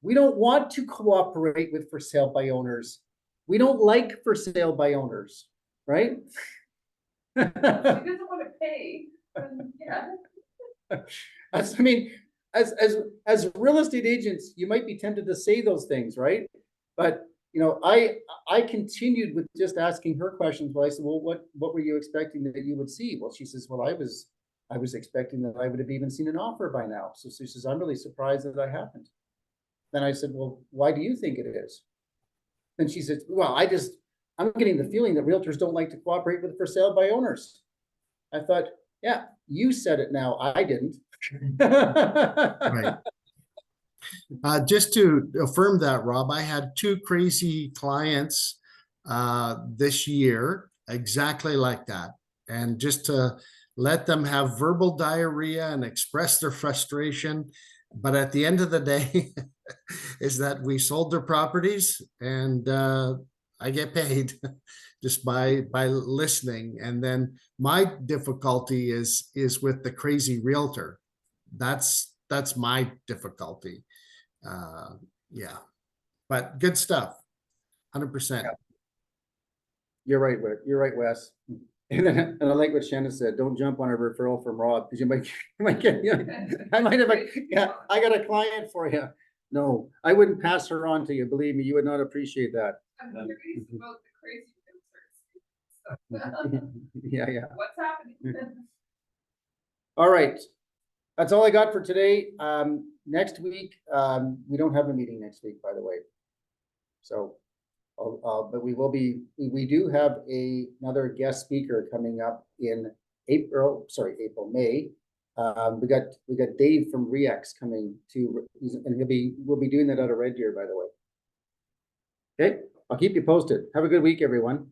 We don't want to cooperate with for sale by owners. We don't like for sale by owners, right? She doesn't want to pay. Yeah. As real estate agents, you might be tempted to say those things, right? But I continued with just asking her questions. Well, I said, well, what were you expecting that you would see? Well, she says, well, I was expecting that I would have even seen an offer by now. So she says, I'm really surprised that I haven't. Then I said, well, why do you think it is? Then she said, well, I'm getting the feeling that realtors don't like to cooperate with for sale by owners. I thought, yeah, you said it now. I didn't. Right. Just to affirm that, Rob, I had 2 crazy clients this year, exactly like that. And just to let them have verbal diarrhea and express their frustration. But at the end of the day, is that we sold their properties and I get paid just by listening. And then my difficulty is with the crazy realtor. That's my difficulty. Yeah, but good stuff. 100%. Yeah. You're right, Wes. And I like what Shannon said. Don't jump on a referral from Rob because you might get. I might have I got a client for you. No, I wouldn't pass her on to you. Believe me, you would not appreciate that. I'm curious about the crazy stuff. Yeah. What's happening? All right. That's all I got for today. next week, we don't have a meeting next week, by the way. So, but we will be, we do have another guest speaker coming up in April, May. We got Dave from REX coming to, and we'll be doing that out of Red Deer, by the way. Okay, I'll keep you posted. Have a good week, everyone.